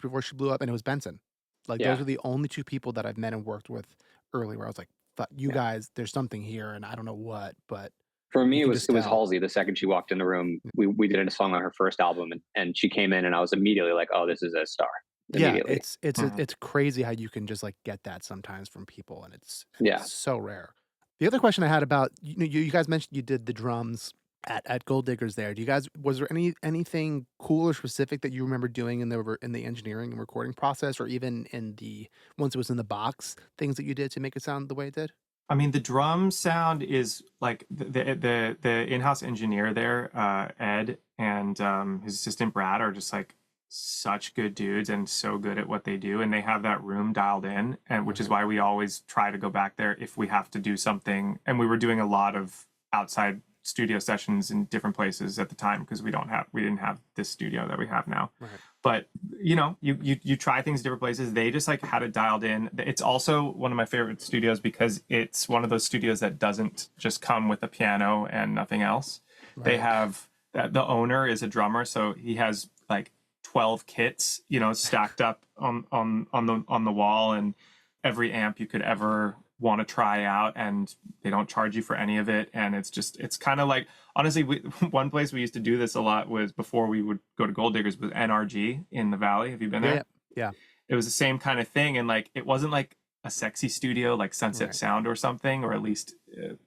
before she blew up, and it was Benson. Like, those Yeah. are the only 2 people that I've met and worked with early where I was like, "Fuck, you Yeah. guys, there's something here, and I don't know what, but For me, you it can was just tell." Halsey. The second she walked in the room, we did a song on her first album, and she came in, and I was immediately like, "Oh, this is a star." Yeah, Immediately, Mhm. it's crazy how you can just, like, get that sometimes from people, and it's yeah. so rare. The other question I had about you guys mentioned you did the drums at Gold Diggers there. Do you guys Was there anything cool or specific that you remember doing in the engineering and recording process, or even in the once it was in the box, things that you did to make it sound the way it did? I mean, the drum sound is like the in-house engineer there, Ed, and his assistant Brad are just like such good dudes and so good at what they do, and they have that room dialed in, and which is Right. why we always try to go back there if we have to do something. And we were doing a lot of outside studio sessions in different places at the time because we didn't have this studio that we have now. Right. But you try things different places. They just like had it dialed in. It's also one of my favorite studios because it's one of those studios that doesn't just come with a piano and nothing else. They Right. have the owner is a drummer, so he has like 12 kits, stacked up on the wall, and every amp you could ever want to try out, and they don't charge you for any of it. And it's kind of like, honestly, one place we used to do this a lot was before we would go to Gold Diggers was NRG in the Valley. Have you been Yeah, yeah. there? Yeah. It was the same kind of thing, and like it wasn't like a sexy studio like Sunset Right. Sound or something, or at least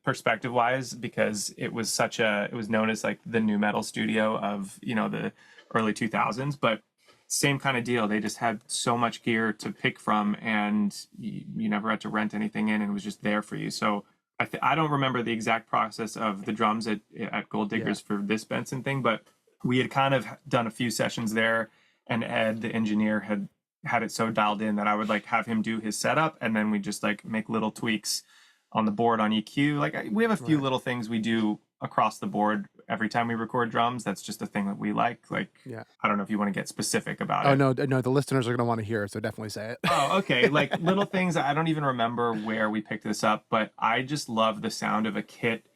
perspective wise, because it was known as like the new metal studio of the early 2000s. But same kind of deal. They just had so much gear to pick from, and you never had to rent anything in, and it was just there for you. So I don't remember the exact process of the drums at Gold Yeah. Diggers for this Benson thing, but we had kind of done a few sessions there, and Ed, the engineer, had it so dialed in that I would like have him do his setup, and then we just like make little tweaks on the board on EQ. Like we have a few Right. little things we do across the board every time we record drums. That's just a thing that we like. Like, Yeah. I don't know if you want to get specific about Oh, it. no, no, the listeners are gonna wanna hear it, so definitely say it. Oh, okay. Like little things. I don't even remember where we picked this up, but I just love the sound of a kit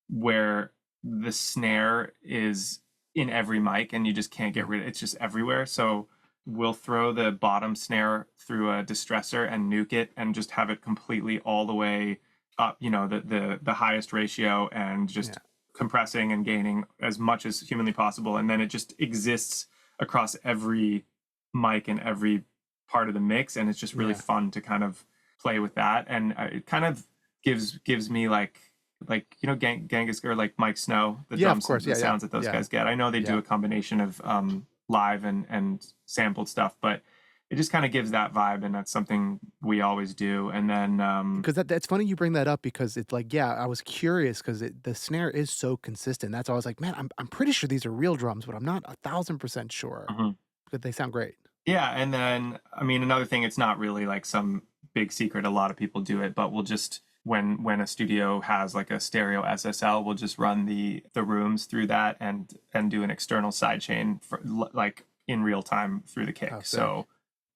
where the snare is in every mic and you just can't get rid of it. It's just everywhere. So we'll throw the bottom snare through a distressor and nuke it and just have it completely all the way up, the highest ratio, and just Yeah. compressing and gaining as much as humanly possible. And then it just exists across every mic and every part of the mix. And it's just really Yeah. fun to kind of play with that. And it kind of gives me like Genghis or like Mike Snow, the Yeah, of drums, course. the Yeah, yeah. sounds that those Yeah. guys get. I know they do Yeah. a combination of live and sampled stuff, but it just kind of gives that vibe, and that's something we always do. And then Because that's funny you bring that up because it's like, yeah, I was curious because the snare is so consistent. That's why I was like, man, I'm pretty sure these are real drums, but I'm not 1,000% sure. mhm. But they sound great. Yeah, and then I mean another thing, it's not really like some big secret. A lot of people do it, but we'll just when a studio has like a stereo SSL, we'll just run the rooms through that and do an external sidechain for like in real time through the kick. Oh, sick. So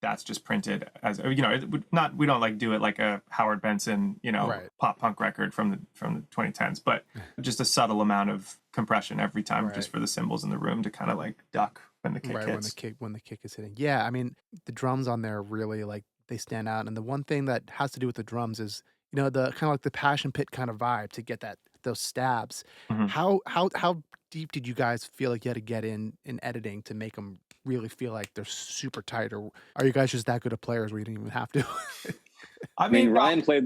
that's just printed as we don't like do it like a Howard Benson Right. pop punk record from the 2010s, but just a subtle amount of compression every time Right. just for the cymbals in the room to kind of like duck when the kick Right, hits. when the kick is hitting. Yeah, I mean, the drums on there really, like, they stand out, and the one thing that has to do with the drums is, the kinda like the passion pit kind of vibe to get those stabs. Mhm. How deep did you guys feel like you had to get in editing to make them really feel like they're super tight, or are you guys just that good of players where you didn't even have to? I I mean, mean,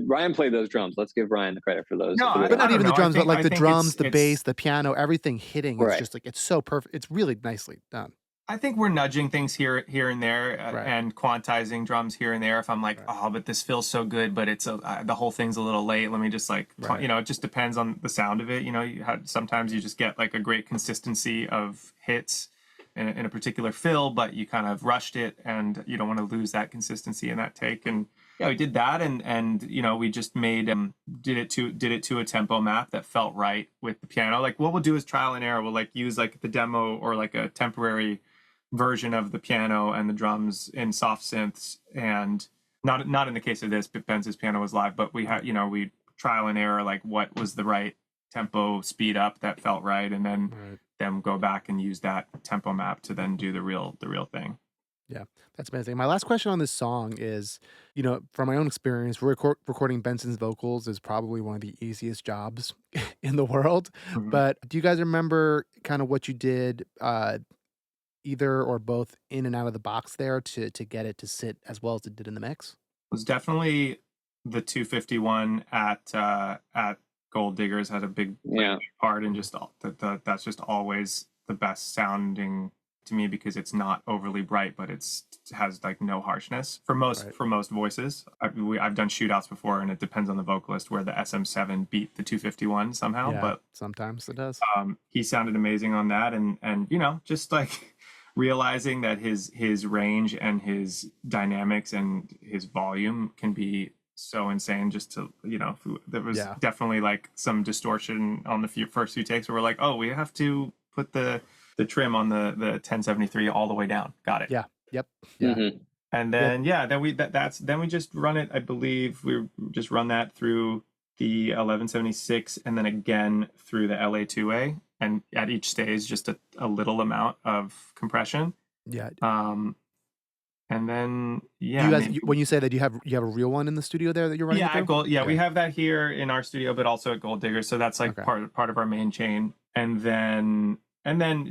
Ryan played those drums. Let's give Ryan the credit for those. No, But not I don't even the know. drums, but, like, I the think drums, the it's bass, the piano, everything hitting, it's Right. just, like, it's so perfect. It's really nicely done. I think we're nudging things here and there, Right. and quantizing drums here and there. If I'm like, Right. oh, but this feels so good, but it's the whole thing's a little late. Let me just like, Right. it just depends on the sound of it. Sometimes you just get like a great consistency of hits in a particular fill, but you kind of rushed it, and you don't want to lose that consistency in that take. And Yeah, we did that, and you know, we just made did it to a tempo map that felt right with the piano. Like what we'll do is trial and error. We'll like use like the demo or like a temporary version of the piano and the drums in soft synths, and not in the case of this, but Benson's piano was live, but we had, you know, we trial and error like what was the right tempo speed up that felt right, and then go back and use that tempo map to then do the real thing. Yeah, that's amazing. My last question on this song is, you know, from my own experience, recording Benson's vocals is probably one of the easiest jobs in the world. Mm-hmm. But do you guys remember kind of what you did, either or both in and out of the box there to get it to sit as well as it did in the mix? It was definitely the 251 at Gold Diggers had a big part, and just that's just always the best sounding to me because it's not overly bright, but it has like no harshness for most voices. I've done shootouts before, and it depends on the vocalist where the SM7 beat the 251 somehow, but sometimes it does. He sounded amazing on that, and you know, just like realizing that his range and his dynamics and his volume can be so insane. Just to, you know, there was definitely like some distortion on the first few takes where we're like, oh, we have to put the trim on the 1073 all the way down. Got it. Yeah. Yep. Yeah. Mm-hmm. And then then we just run it. I believe we just run that through the 1176 and then again through the LA2A, and at each stage just a little amount of compression. Yeah. And then you guys, when you say that, you have a real one in the studio there that you're running? Yeah, we have that here in our studio, but also at Gold Digger. So that's like part of our main chain. And then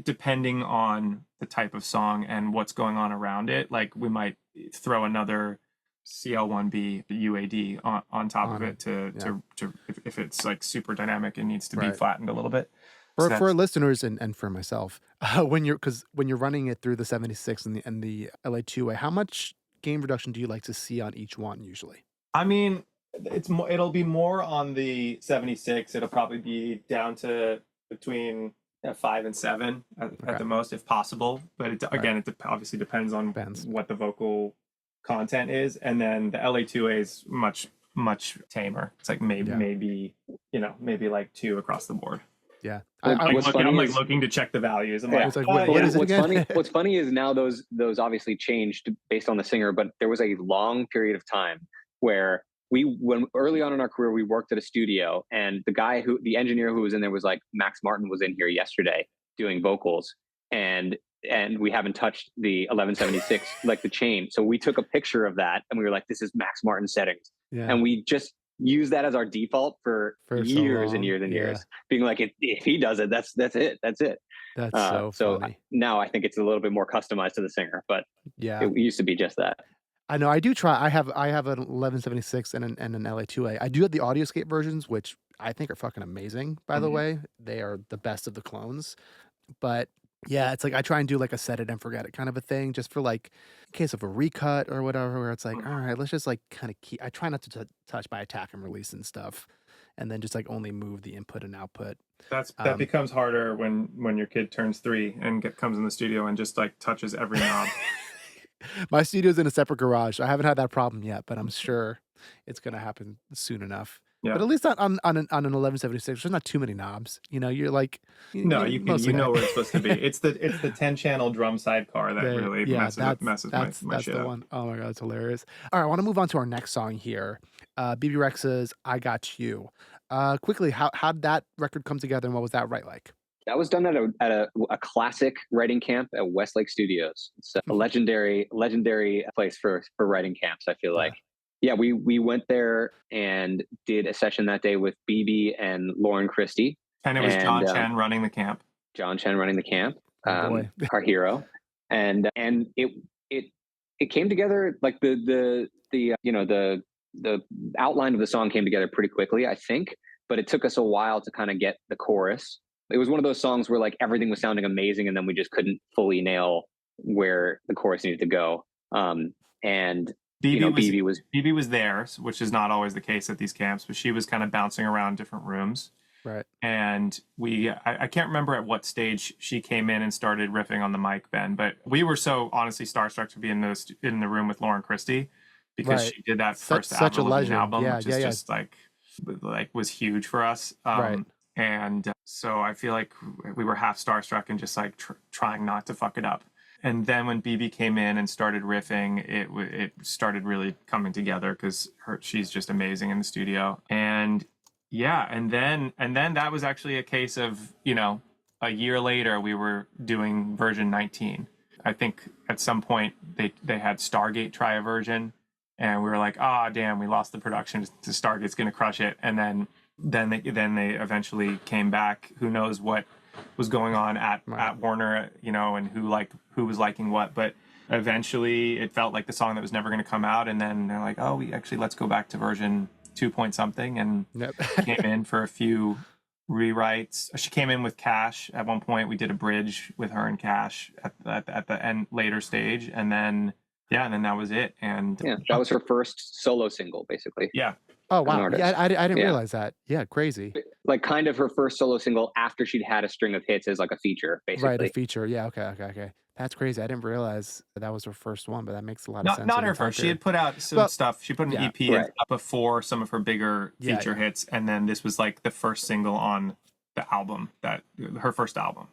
depending on the type of song and what's going on around it, like we might throw another CL1B UAD on top of it to if it's like super dynamic and needs to be flattened a little bit. For our listeners and for myself, when you're running it through the 76 and the LA2A, how much gain reduction do you like to see on each one usually? I mean, it'll be more on the 76. It'll probably be down to between 5 and 7 at the most, if possible. But it obviously depends on what the vocal content is. And then the LA2A is much tamer. It's like maybe like 2 across the board. Yeah, I'm looking to check the values. I'm like, what is it again? What's funny is now those obviously changed based on the singer, but there was a long period of time where when early on in our career, we worked at a studio, and the engineer who was in there was like, Max Martin was in here yesterday doing vocals, and we haven't touched the 1176 like the chain. So we took a picture of that, and we were like, this is Max Martin settings, and we just use that as our default for years and years and years, being like, if he does it, that's it. That's so funny. Now I think it's a little bit more customized to the singer, but it used to be just that. I know. I do try. I have an 1176 and an LA2A. I do have the Audioscape versions, which I think are fucking amazing. By the way, they are the best of the clones. But yeah, it's like I try and do like a set it and forget it kind of a thing, just for like in case of a recut or whatever, where it's like, all right, let's just like kind of keep. I try not to touch by attack and release and stuff, and then just like only move the input and output. That becomes harder when your kid turns 3 and comes in the studio and just like touches every knob. My studio's in a separate garage. I haven't had that problem yet, but I'm sure it's going to happen soon enough. Yeah. But at least on an 1176, there's not too many knobs. You know, you're like, you know where it's supposed to be. It's the 10-channel drum sidecar that really messes my shit up. One. Oh my god, it's hilarious. All right, I want to move on to our next song here. Bebe Rexha's "I Got You." Quickly, how did that record come together, and what was that like? That was done at a classic writing camp at Westlake Studios. It's a legendary place for writing camps, I feel like. Yeah, we went there and did a session that day with Bebe and Lauren Christie. And it was John Chen running the camp. John Chen running the camp, our hero. And it came together like the outline of the song came together pretty quickly, I think, but it took us a while to kind of get the chorus. It was one of those songs where like everything was sounding amazing, and then we just couldn't fully nail where the chorus needed to go. And Bebe was there, which is not always the case at these camps, but she was kind of bouncing around different rooms. Right. And I can't remember at what stage she came in and started riffing on the mic, Ben, but we were so honestly starstruck to be in the room with Lauren Christie, because she did that first such a album of an legend. album, Yeah, which yeah, is yeah. just like was huge for us. Right. And so I feel like we were half starstruck and just like trying not to fuck it up. And then when Bebe came in and started riffing, it started really coming together because she's just amazing in the studio. And yeah, and then that was actually a case of, you know, a year later we were doing version 19. I think at some point they had Stargate try a version, and we were like, ah, oh, damn, we lost the production to Stargate's gonna crush it. And then they eventually came back. Who knows what was going on at Warner, you know, and who was liking what, but eventually it felt like the song that was never going to come out. And then they're like, oh, let's go back to version 2 point something, and came in for a few rewrites. She came in with Cash at one point. We did a bridge with her and Cash at the end later stage, and then that was it. And that was her first solo single, basically. Yeah. Oh wow! Yeah, I didn't realize that. Yeah, crazy. Like kind of her first solo single after she'd had a string of hits as like a feature, basically. Right, a feature. Yeah. Okay. That's crazy. I didn't realize that was her first one, but that makes a lot of sense. Not her first. She had put out some stuff. She put an EP before some of her bigger feature hits, and then this was like the first single on the album, her first album.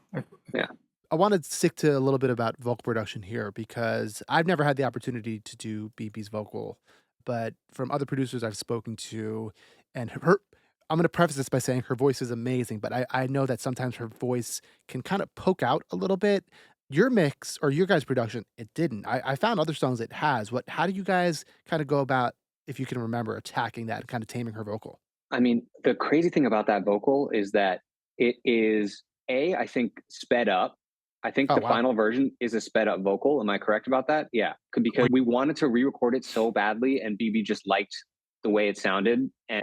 Yeah. I want to stick to a little bit about vocal production here because I've never had the opportunity to do Bebe's vocal, but from other producers I've spoken to, and I'm going to preface this by saying her voice is amazing, but I know that sometimes her voice can kind of poke out a little bit. Your mix or your guys' production, it didn't. I found other songs it has. How do you guys kind of go about, if you can remember, attacking that and kind of taming her vocal? I mean, the crazy thing about that vocal is that it is, I think, sped up. I think the final version is a sped up vocal. Am I correct about that? Yeah. Because we wanted to re-record it so badly, and Bebe just liked the way it sounded. But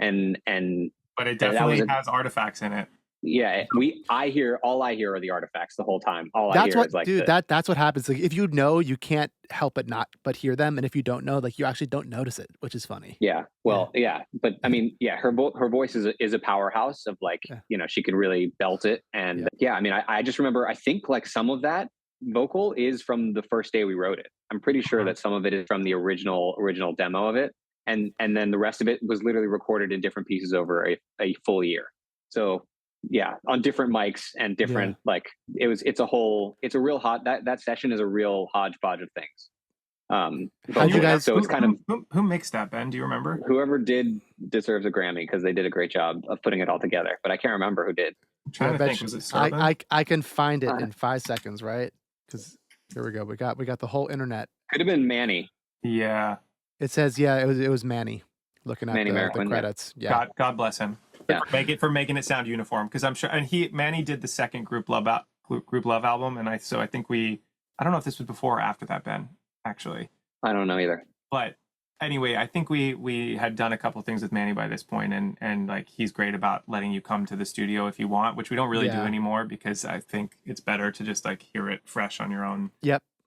it definitely has artifacts in it. Yeah, I hear are the artifacts the whole time. That's what happens. Like if you know, you can't help but hear them, and if you don't know, like you actually don't notice it, which is funny. Yeah, well, yeah, but I mean, yeah, her voice is a powerhouse of like, you know, she can really belt it, and I mean, I just remember, I think like some of that vocal is from the first day we wrote it. I'm pretty sure that some of it is from the original demo of it, and then the rest of it was literally recorded in different pieces over a full year. So. Yeah, on different mics and different like it's a real that session is a real hodgepodge of things. How you guys? So it's kind of who mixed that, Ben? Do you remember? Whoever did deserves a Grammy because they did a great job of putting it all together. But I can't remember who did. I'm trying to think. Was it Starman? I can find it in 5 seconds, right? Because here we go. We got the whole internet. Could have been Manny. Yeah. It says it was Manny. Looking at the credits. Yeah. God bless him. Yeah. For making it sound uniform, because I'm sure, and Manny did the second Group Love album, and I think I don't know if this was before or after that, Ben. Actually, I don't know either. But anyway, I think we had done a couple things with Manny by this point, and like he's great about letting you come to the studio if you want, which we don't really do anymore because I think it's better to just like hear it fresh on your own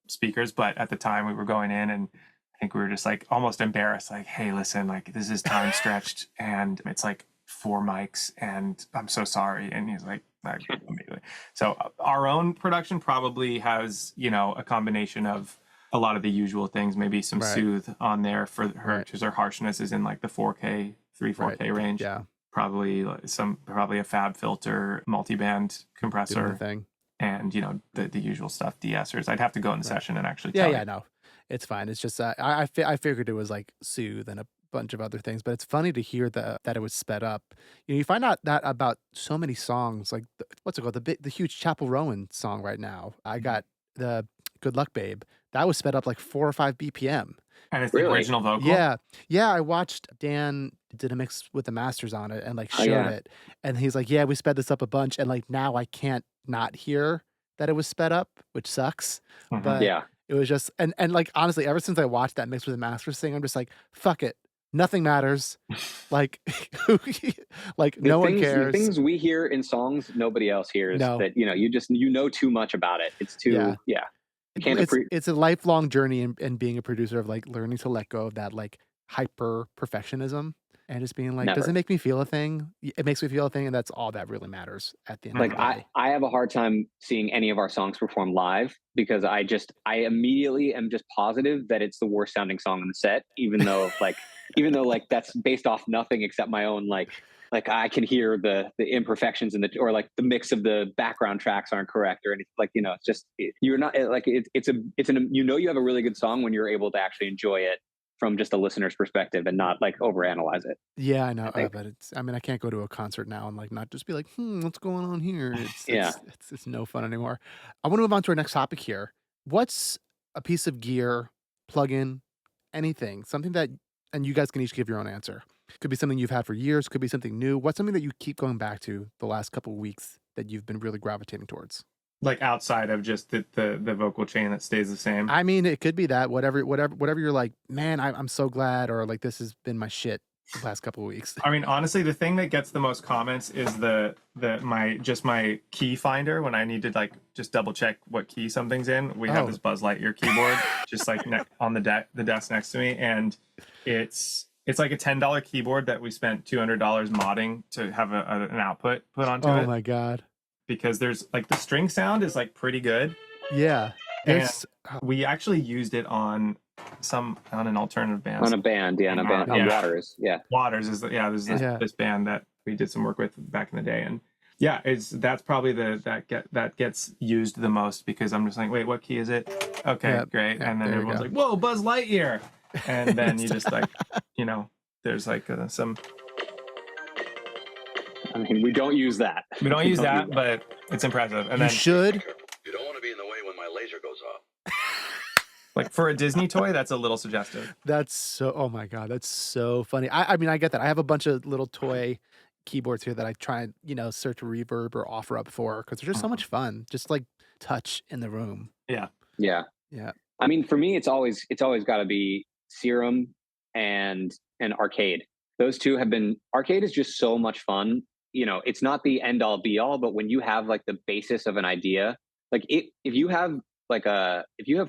speakers. But at the time, we were going in and. I think we were just like almost embarrassed, like, hey, listen, like this is time stretched and it's like 4 mics and I'm so sorry. And he's like immediately. So our own production probably has, you know, a combination of a lot of the usual things, maybe some soothe on there for her, because her harshness is in like the 4K, 4K range. Yeah. Probably a fab filter, multi-band compressor thing. And, you know, the usual stuff, de-essers. I'd have to go in the session and actually tell you. No. It's fine. It's just I figured it was like soothe and a bunch of other things, but it's funny to hear that it was sped up. You know, you find out that about so many songs, like what's it called, the huge Chapel Rowan song right now. I got the Good Luck Babe. That was sped up like 4 or 5 BPM. And it's the original vocal. Yeah. I watched Dan did a mix with the masters on it and like showed it, and he's like, "Yeah, we sped this up a bunch," and like now I can't not hear that it was sped up, which sucks. But it was just, and like, honestly, ever since I watched that mix with the masters thing, I'm just like, fuck it. Nothing matters. Like, like no one cares. The things we hear in songs, nobody else hears. That, you know, you know too much about it. It's too, It's a lifelong journey in being a producer of like learning to let go of that like hyper perfectionism. and just being like, does Never. it make me feel a thing? It makes me feel a thing, and that's all that really matters at the end of Like the day. I have a hard time seeing any of our songs perform live because I immediately am just positive that it's the worst sounding song in the set, even though like that's based off nothing except my own like I can hear the imperfections in the, or like the mix of the background tracks aren't correct or anything. Like, it's just, you're not like, it's an, you have a really good song when you're able to actually enjoy it from just a listener's perspective and not like overanalyze it. Yeah, I know, I think. but I mean, I can't go to a concert now and like not just be like, what's going on here? It's Yeah. it's it's it's no fun anymore. I want to move on to our next topic here. What's a piece of gear, plugin, anything, something that, and you guys can each give your own answer. Could be something you've had for years, could be something new. What's something that you keep going back to the last couple of weeks that you've been really gravitating towards? Like outside of just the vocal chain that stays the same. I mean, it could be that whatever you're like, man, I'm so glad, or like this has been my shit the past couple of weeks. I mean, honestly, the thing that gets the most comments is my key finder when I need to like just double check what key something's in. We have this Buzz Lightyear keyboard just like on the desk next to me, and it's like a $10 keyboard that we spent $200 modding to have an output put onto it. Oh my god. Because there's like the string sound is like pretty good. Yeah. And we actually used it on an alternative band. On a band, yeah, on a band. On Waters, yeah. Waters is there's this band that we did some work with back in the day, and yeah, that's probably that gets used the most because I'm just like, wait, what key is it? Okay, great, and then everyone's like, whoa, Buzz Lightyear, and then you just like, there's like some. I mean, we don't use that. We don't use that, but it's impressive. And you should. You don't want to be in the way when my laser goes off. Like for a Disney toy, that's a little suggestive. That's so, oh my God, that's so funny. I mean, I get that. I have a bunch of little toy keyboards here that I try and, search reverb or offer up for because they're just so much fun. Just like touch in the room. Yeah. Yeah. Yeah. I mean, for me, it's always got to be Serum and Arcade. Those two have been, Arcade is just so much fun. It's not the end all be all, but when you have like the basis of an idea, like if you have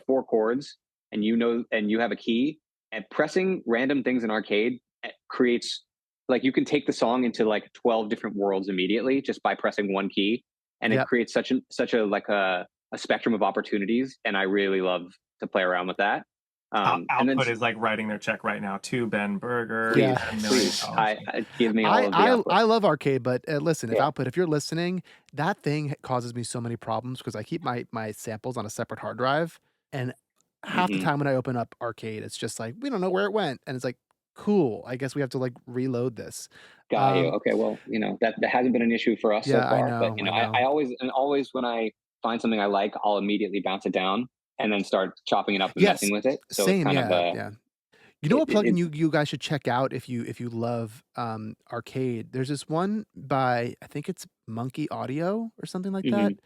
four chords and and you have a key, and pressing random things in Arcade creates, like, you can take the song into like 12 different worlds immediately just by pressing one key, and it creates such a like a spectrum of opportunities, and I really love to play around with that. Output is like writing their check right now to Ben Berger. Yeah, please. Give me all of the output. I love Arcade, but listen, if you're listening, that thing causes me so many problems because I keep my samples on a separate hard drive, and half the time when I open up Arcade, it's just like, we don't know where it went, and it's like, cool, I guess we have to like reload this. Got you. Okay, well, that hasn't been an issue for us so far. I know, but I always when I find something I like, I'll immediately bounce it down and then start chopping it up and messing with it. So same, it's kind of yeah. You know what plugin you guys should check out if you love Arcade? There's this one by, I think it's Monkey Audio or something like that,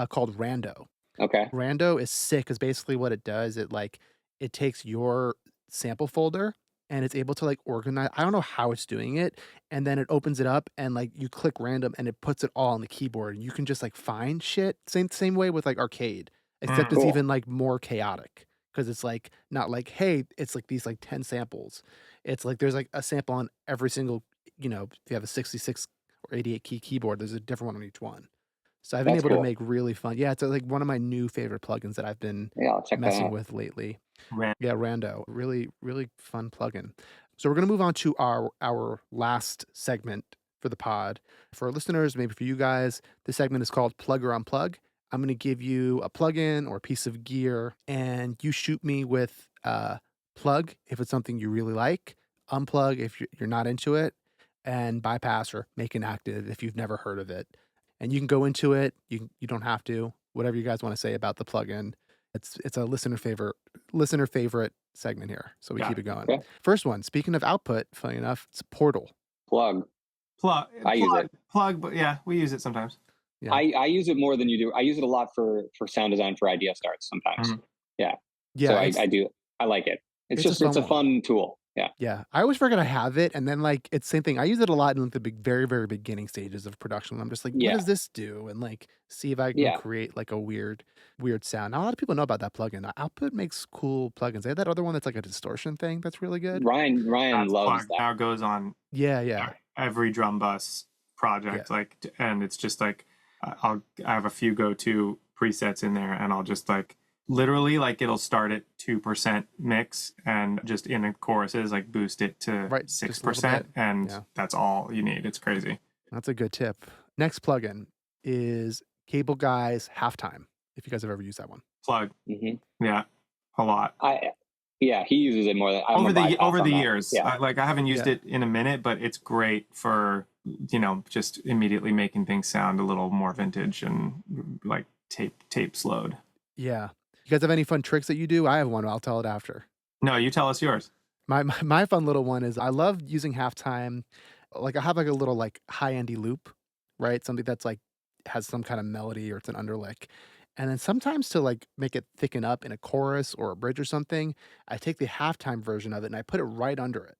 called Rando. Okay. Rando is sick because basically what it does, it takes your sample folder and it's able to like organize. I don't know how it's doing it, and then it opens it up and like you click random and it puts it all on the keyboard. And you can just like find shit. Same way with like Arcade, except it's even like more chaotic. Because it's like not like, hey, it's like these like 10 samples. It's like there's like a sample on every single, if you have a 66 or 88 key keyboard, there's a different one on each one. So I've been able to make really fun. Yeah, it's like one of my new favorite plugins that I've been messing with lately. Yeah, Rando. Really, really fun plugin. So we're going to move on to our last segment for the pod. For our listeners, maybe for you guys, this segment is called Plug or Unplug. I'm going to give you a plugin or a piece of gear, and you shoot me with plug if it's something you really like, unplug if you're not into it, and bypass or make inactive if you've never heard of it. And you can go into it. You don't have to. Whatever you guys want to say about the plugin. It's a listener favorite segment here, so we keep it going. Okay. First one. Speaking of output, funny enough, it's Portal. Plug. I use it. Plug, but yeah, we use it sometimes. Yeah. I use it more than you do. I use it a lot for sound design for idea starts sometimes. Yeah. So I do. I like it. It's a fun tool. Yeah. I always forget I have it. And then like it's same thing. I use it a lot in the very, very beginning stages of production. I'm just like, what Yeah. does this do? And like see if I can Yeah. create like a weird sound. Not a lot of people know about that plugin. Output makes cool plugins. They have that other one that's like a distortion thing that's really good. Ryan That's loves Plug that. now goes on Yeah. every drum bus project, Yeah. like, and it's just like I have a few go-to presets in there, and I'll just like literally like it'll start at 2% mix and just in the choruses like boost it to Right. Just a little 6%, bit. and Yeah. that's all you need. It's crazy. That's a good tip. Next plugin is Cable Guy's Halftime. If you guys have ever used that one. Plug, Mhm. yeah, a lot. He uses it more than I'm over the years. Yeah. I haven't used Yeah. it in a minute, but it's great for, you know, just immediately making things sound a little more vintage and like tape slowed. Yeah. You guys have any fun tricks that you do? I have one. I'll tell it after. No, you tell us yours. My fun little one is I love using halftime. Like I have like a little like high-endy loop, right? Something that's like has some kind of melody or it's an underlick. And then sometimes to like make it thicken up in a chorus or a bridge or something, I take the halftime version of it and I put it right under it.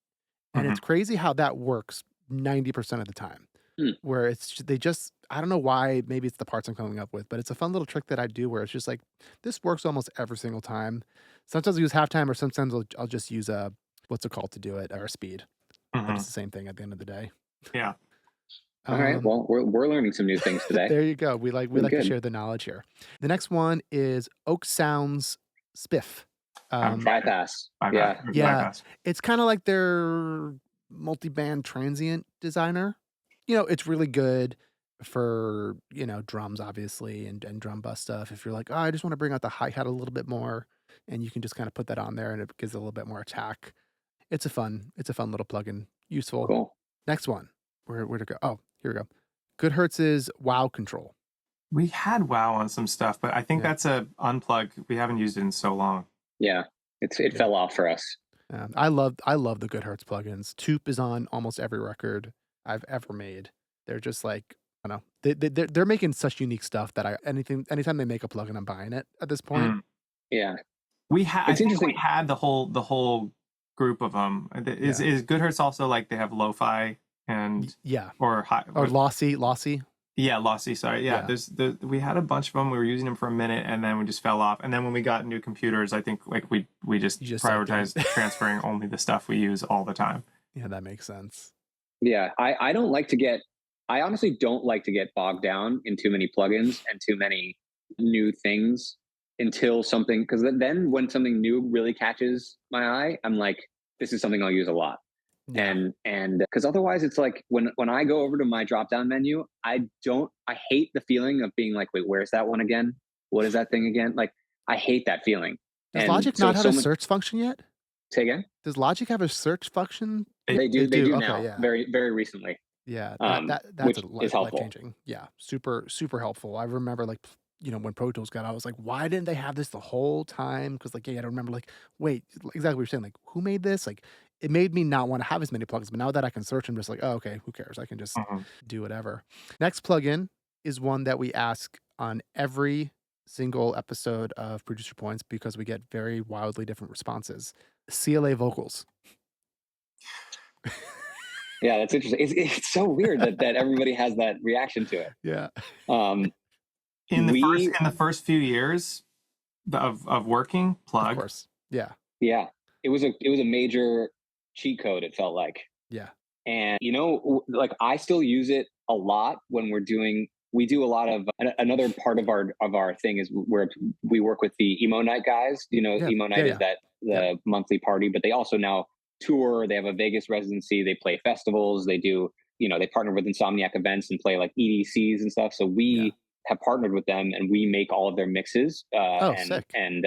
And Mhm. it's crazy how that works 90% of the time. Hmm. Where they just I don't know why, maybe it's the parts I'm coming up with, but it's a fun little trick that I do where it's just like this works almost every single time. Sometimes I use halftime or sometimes I'll just use a what's it called to do it or speed. But it's Mhm. the same thing at the end of the day. Yeah. All right. Um, Well, we're learning some new things today. there you go. We like to Good. share the knowledge here. The next one is Oak Sounds Spiff. Bypass. Yeah. Bypass. It's kind of like their multi-band transient designer. You know, it's really good for, you know, drums obviously and drum bus stuff. If you're like, oh, I just want to bring out the hi-hat a little bit more, and you can just kind of put that on there and it gives it a little bit more attack. It's a fun little plugin. Useful. Cool. Next one. Where to go? Oh, here we go. Good Hertz's Wow Control. We had WoW on some stuff, but I think Yeah. that's a Unplug. We haven't used it in so long. Yeah. It fell off for us. I love the Good Hertz plugins. Toop is on almost every record I've ever made. They're just like, I don't know. They're making such unique stuff that anytime they make a plugin, I'm buying it at this point. Yeah. I think we had the whole group of them. Is Good Hertz also like they have lo-fi and or lossy? Yeah, lossy. Sorry, yeah. We had a bunch of them. We were using them for a minute, and then we just fell off. And then when we got new computers, I think like we just prioritized transferring only the stuff we use all the time. Yeah, that makes sense. Yeah, I don't like to get. I honestly don't like to get bogged down in too many plugins and too many new things until something, because then when something new really catches my eye, I'm like, this is something I'll use a lot. Yeah. And because otherwise it's like when I go over to my drop down menu, I hate the feeling of being like, wait, where's that one again? What is that thing again? Like, I hate that feeling. Does Logic not have a search function yet? Say again? Does Logic have a search function? They do okay, now. Yeah. Very, very recently. Yeah. That's life-changing. Yeah. Super, super helpful. I remember like, you know, when Pro Tools got out, I was like, why didn't they have this the whole time? Because like, I remember like, wait, exactly what you're saying. Like, who made this? Like, it made me not want to have as many plugins, but now that I can search, I'm just like, oh, okay, who cares? I can just do whatever. Next plugin is one that we ask on every single episode of Producer Points because we get very wildly different responses. CLA vocals. Yeah, that's interesting. It's so weird that everybody has that reaction to it. Yeah. In the first few years of working, Plug. Of course. Yeah. Yeah. It was a major cheat code, it felt like. Yeah. And you know, like I still use it a lot when we do a lot of another part of our thing is where we work with the Emo Night guys. You know, Emo Night is that the monthly party, but they also now tour. They have a Vegas residency. They play festivals. They do, you know, they partner with Insomniac events and play like EDCs and stuff. So we have partnered with them and we make all of their mixes. Sick. And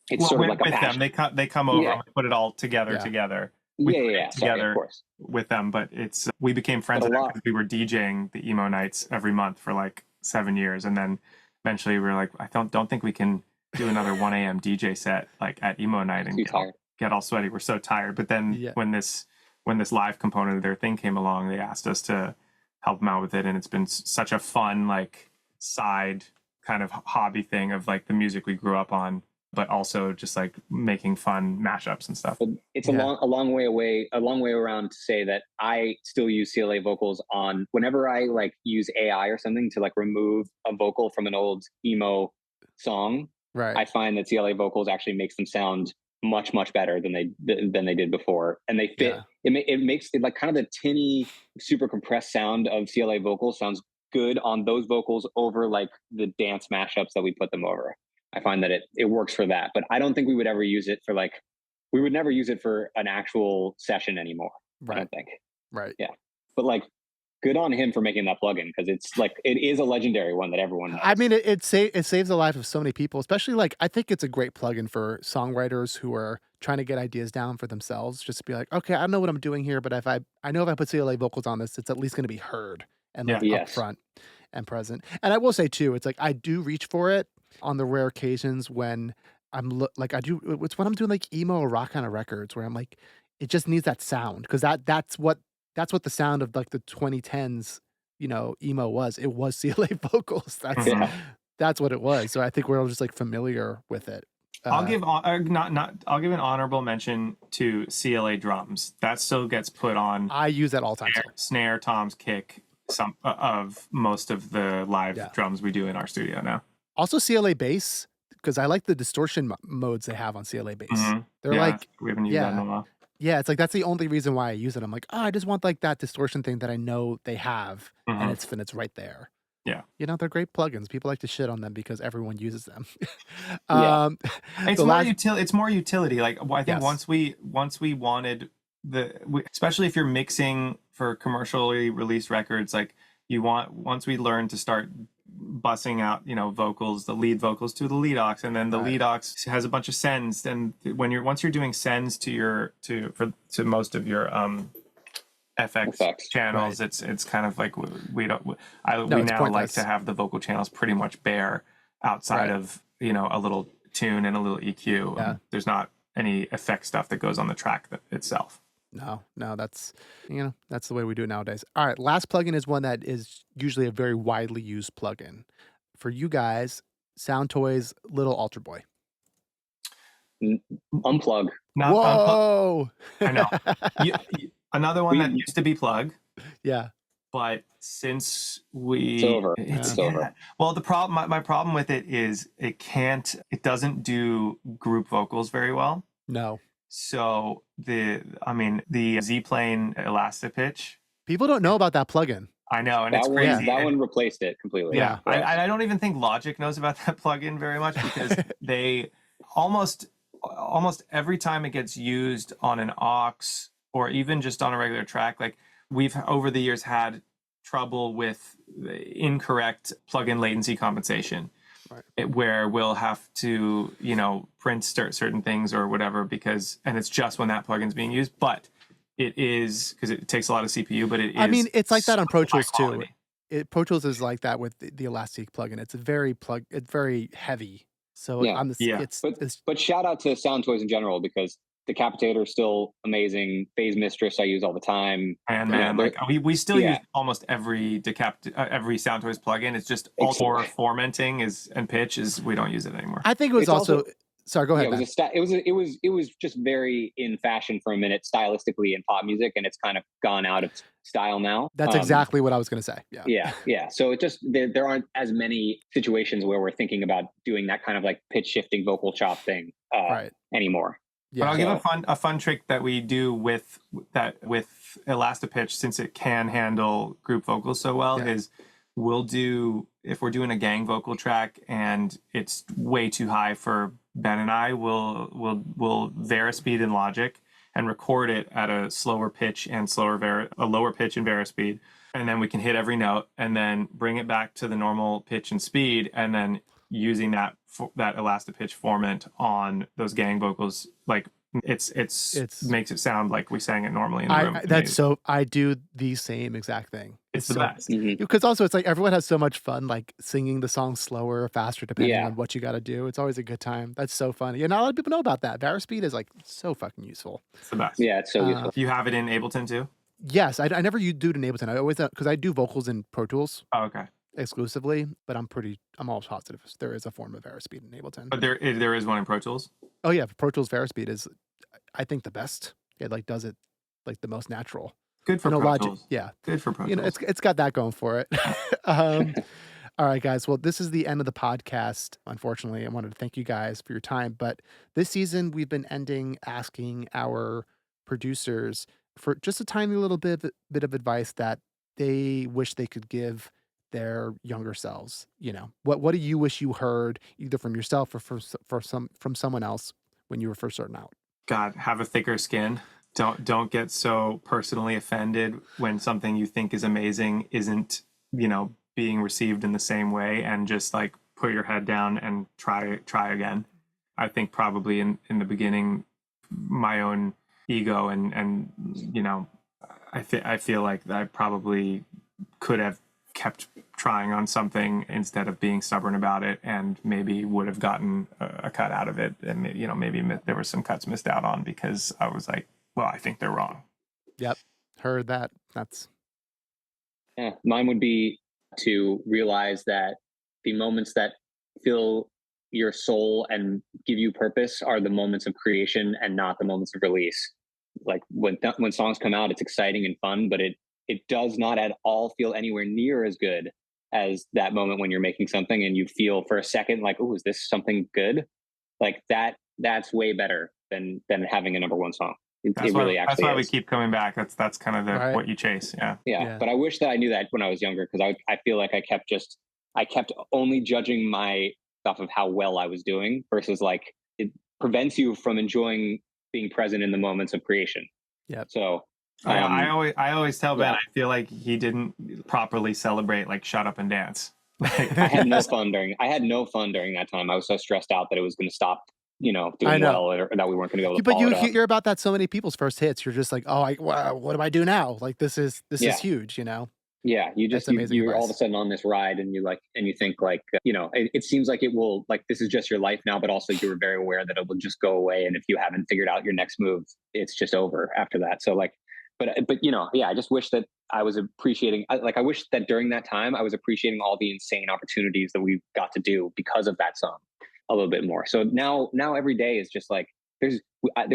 it's sort of like a passion. They come over and put it all together. Together of course. With them, but we became friends with them because we were DJing the Emo Nights every month for like 7 years, and then eventually we were like, I don't think we can do another 1 a.m. DJ set like at Emo Night and get all sweaty. We're so tired. But then when this live component of their thing came along, they asked us to help them out with it, and it's been such a fun like side kind of hobby thing of like the music we grew up on. but also just like making fun mashups and stuff. But it's a long way around to say that I still use CLA vocals on whenever I like use AI or something to like remove a vocal from an old emo song. Right. I find that CLA vocals actually makes them sound much better than they did before, and they fit. It makes it like kind of the tinny, super compressed sound of CLA vocals sounds good on those vocals over like the dance mashups that we put them over. I find that it works for that, but I don't think we would ever use it for like, we would never use it for an actual session anymore. Right. I don't think. Right. Yeah. But like, good on him for making that plugin, because it's like, it is a legendary one that everyone knows. I mean, it saves the life of so many people, especially like, I think it's a great plugin for songwriters who are trying to get ideas down for themselves. Just to be like, okay, I don't know what I'm doing here, but I know if I put CLA vocals on this, it's at least going to be heard and like upfront and present. And I will say too, it's like, I do reach for it on the rare occasions when it's when I'm doing like emo or rock kind of records where I'm like, it just needs that sound, because that's what the sound of like the 2010s, emo was. It was CLA vocals. That's what it was. So I think we're all just like familiar with it. I'll give I'll give an honorable mention to CLA drums. That still gets put on. I use that all the time. Snare, toms, kick, some of most of the live drums we do in our studio now. Also CLA bass, because I like the distortion modes they have on CLA bass. Mm-hmm. They're like, we haven't used that in a while. Yeah, it's like that's the only reason why I use it. I'm like, I just want like that distortion thing that I know they have, and it's right there. Yeah, they're great plugins. People like to shit on them because everyone uses them. It's more utility. Like I think once we wanted especially if you're mixing for commercially released records, like once we learned to start bussing out vocals, the lead vocals to the lead aux, and then the lead aux has a bunch of sends, and once you're doing sends to most of your FX channels, it's kind of like we now like to have the vocal channels pretty much bare outside of a little tune and a little EQ. There's not any effect stuff that goes on the track itself. No, that's the way we do it nowadays. All right, last plugin is one that is usually a very widely used plugin for you guys. Soundtoys Little Alter Boy. Unplug. Whoa! I know. Another one that used to be Plug. Yeah. But since it's over. It's over. Well, the problem, my problem with it is it doesn't do group vocals very well. No. So the Z-Plane Elastipitch. People don't know about that plugin. I know, and it's crazy. That one replaced it completely. Yeah. I don't even think Logic knows about that plugin very much, because they almost every time it gets used on an aux or even just on a regular track, like we've over the years had trouble with incorrect plugin latency compensation, where we'll have to print certain things or whatever, and it's just when that plugin's being used, but it is because it takes a lot of CPU, but it is. I mean, it's like that on Pro Tools too. Pro Tools is like that with the Elastic plugin. It's very heavy. So but shout out to Soundtoys in general, because Decapitator is still amazing. Phase Mistress I use all the time. And man, like we still use almost every every Soundtoys plugin. It's just for formatting and pitch we don't use it anymore. I think it was also sorry, go ahead. It was just very in fashion for a minute stylistically in pop music, and it's kind of gone out of style now. That's exactly what I was going to say. Yeah. So it just there aren't as many situations where we're thinking about doing that kind of like pitch shifting vocal chop thing anymore. Yeah, but I'll give a fun trick that we do with Elastipitch, since it can handle group vocals so well, is we'll do, if we're doing a gang vocal track and it's way too high for Ben and I, we'll Varispeed in Logic and record it at a slower pitch and a lower pitch and Varispeed, and then we can hit every note and then bring it back to the normal pitch and speed, and then using that Elastipitch formant on those gang vocals, like it's makes it sound like we sang it normally in the room. I do the same exact thing. It's the best. Because also it's like everyone has so much fun like singing the song slower or faster depending on what you got to do. It's always a good time. That's so funny. And not a lot of people know about that. Varispeed is like so fucking useful. It's the best. Yeah, it's so useful. You have it in Ableton too? Yes, I never do it in Ableton. I always, because I do vocals in Pro Tools. Oh, okay. exclusively, but I'm almost positive there is a form of Aerospeed in Ableton. But there is one in Pro Tools? Oh yeah, Pro Tools Aerospeed is, I think, the best. It like does it like the most natural. Good for Pro Tools. Yeah. Good for Pro Tools. It's got that going for it. All right, guys. Well, this is the end of the podcast. Unfortunately, I wanted to thank you guys for your time. But this season, we've been asking our producers for just a tiny little bit of advice that they wish they could give their younger selves. What do you wish you heard either from yourself or from someone else when you were first starting out? God, have a thicker skin. Don't get so personally offended when something you think is amazing isn't, being received in the same way, and just like put your head down and try again. I think probably in the beginning, my own ego and I feel like I probably could have kept trying on something instead of being stubborn about it, and maybe would have gotten a cut out of it. And maybe there were some cuts missed out on because I was like, well, I think they're wrong. Yep. Heard that. Mine would be to realize that the moments that fill your soul and give you purpose are the moments of creation and not the moments of release. Like when songs come out, it's exciting and fun, but it does not at all feel anywhere near as good as that moment when you're making something and you feel for a second like, oh, is this something good? Like that's way better than having a number one song. That's why we keep coming back. That's kind of what you chase. Yeah. But I wish that I knew that when I was younger, because I feel like I kept only judging my stuff of how well I was doing versus like it prevents you from enjoying being present in the moments of creation. Yeah. So I always tell Ben, I feel like he didn't properly celebrate like Shut Up and Dance. I had no fun during that time. I was so stressed out that it was going to stop doing well, or that we weren't going to be able to follow it up. But you hear about that so many people's first hits. You're just like, what do I do now? Like this is huge, Yeah, you're all of a sudden on this ride, and you think like, it seems like it will, like this is just your life now, but also you're very aware that it will just go away, and if you haven't figured out your next move, it's just over after that. So like, but I just wish that I was appreciating. I wish that during that time I was appreciating all the insane opportunities that we got to do because of that song a little bit more. So now every day is just like there's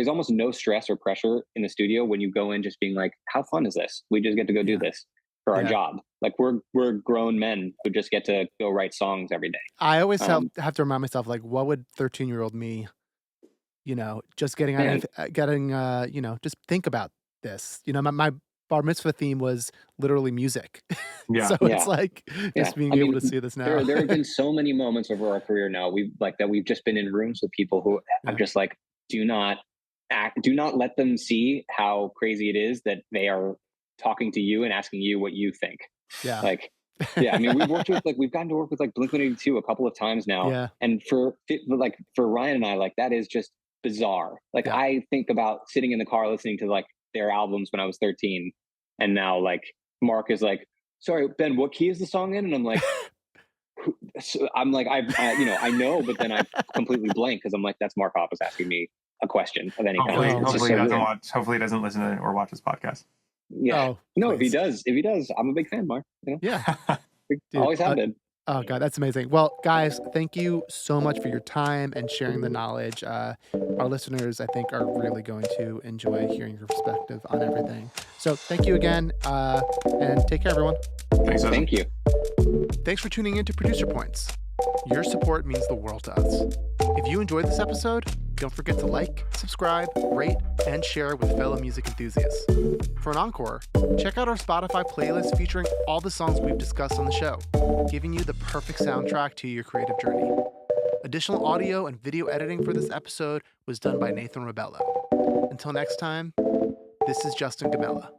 almost no stress or pressure in the studio when you go in just being like, how fun is this? We just get to go do this for our job. Like we're grown men who just get to go write songs every day. I always have to remind myself, like, what would 13-year-old me, just just think about this. My bar mitzvah theme was literally music. So it's like just being able to see this now. There have been so many moments over our career now we've just been in rooms with people who have just like, do not let them see how crazy it is that they are talking to you and asking you what you think. I mean, we've gotten to work with like Blink-182 a couple of times now, and for Ryan and I, like that is just bizarre. Like I think about sitting in the car listening to like their albums when I was 13, and now like Mark is like, sorry Ben, what key is the song in? And I'm like I know, but then I completely blank because I'm like, that's Mark Hoppus asking me a question of any kind. Hopefully he doesn't listen to or watch this podcast. Yeah. No, please. If he does, I'm a big fan, Mark. Yeah. Dude, always have been. Oh God, that's amazing. Well, guys, thank you so much for your time and sharing the knowledge. Our listeners, I think, are really going to enjoy hearing your perspective on everything. So thank you again, and take care, everyone. Thank you. Thanks for tuning in to Producer Points. Your support means the world to us. If you enjoyed this episode, don't forget to like, subscribe, rate, and share with fellow music enthusiasts. For an encore, check out our Spotify playlist featuring all the songs we've discussed on the show, giving you the perfect soundtrack to your creative journey. Additional audio and video editing for this episode was done by Nathan Rabello. Until next time, this is Justin Gammella.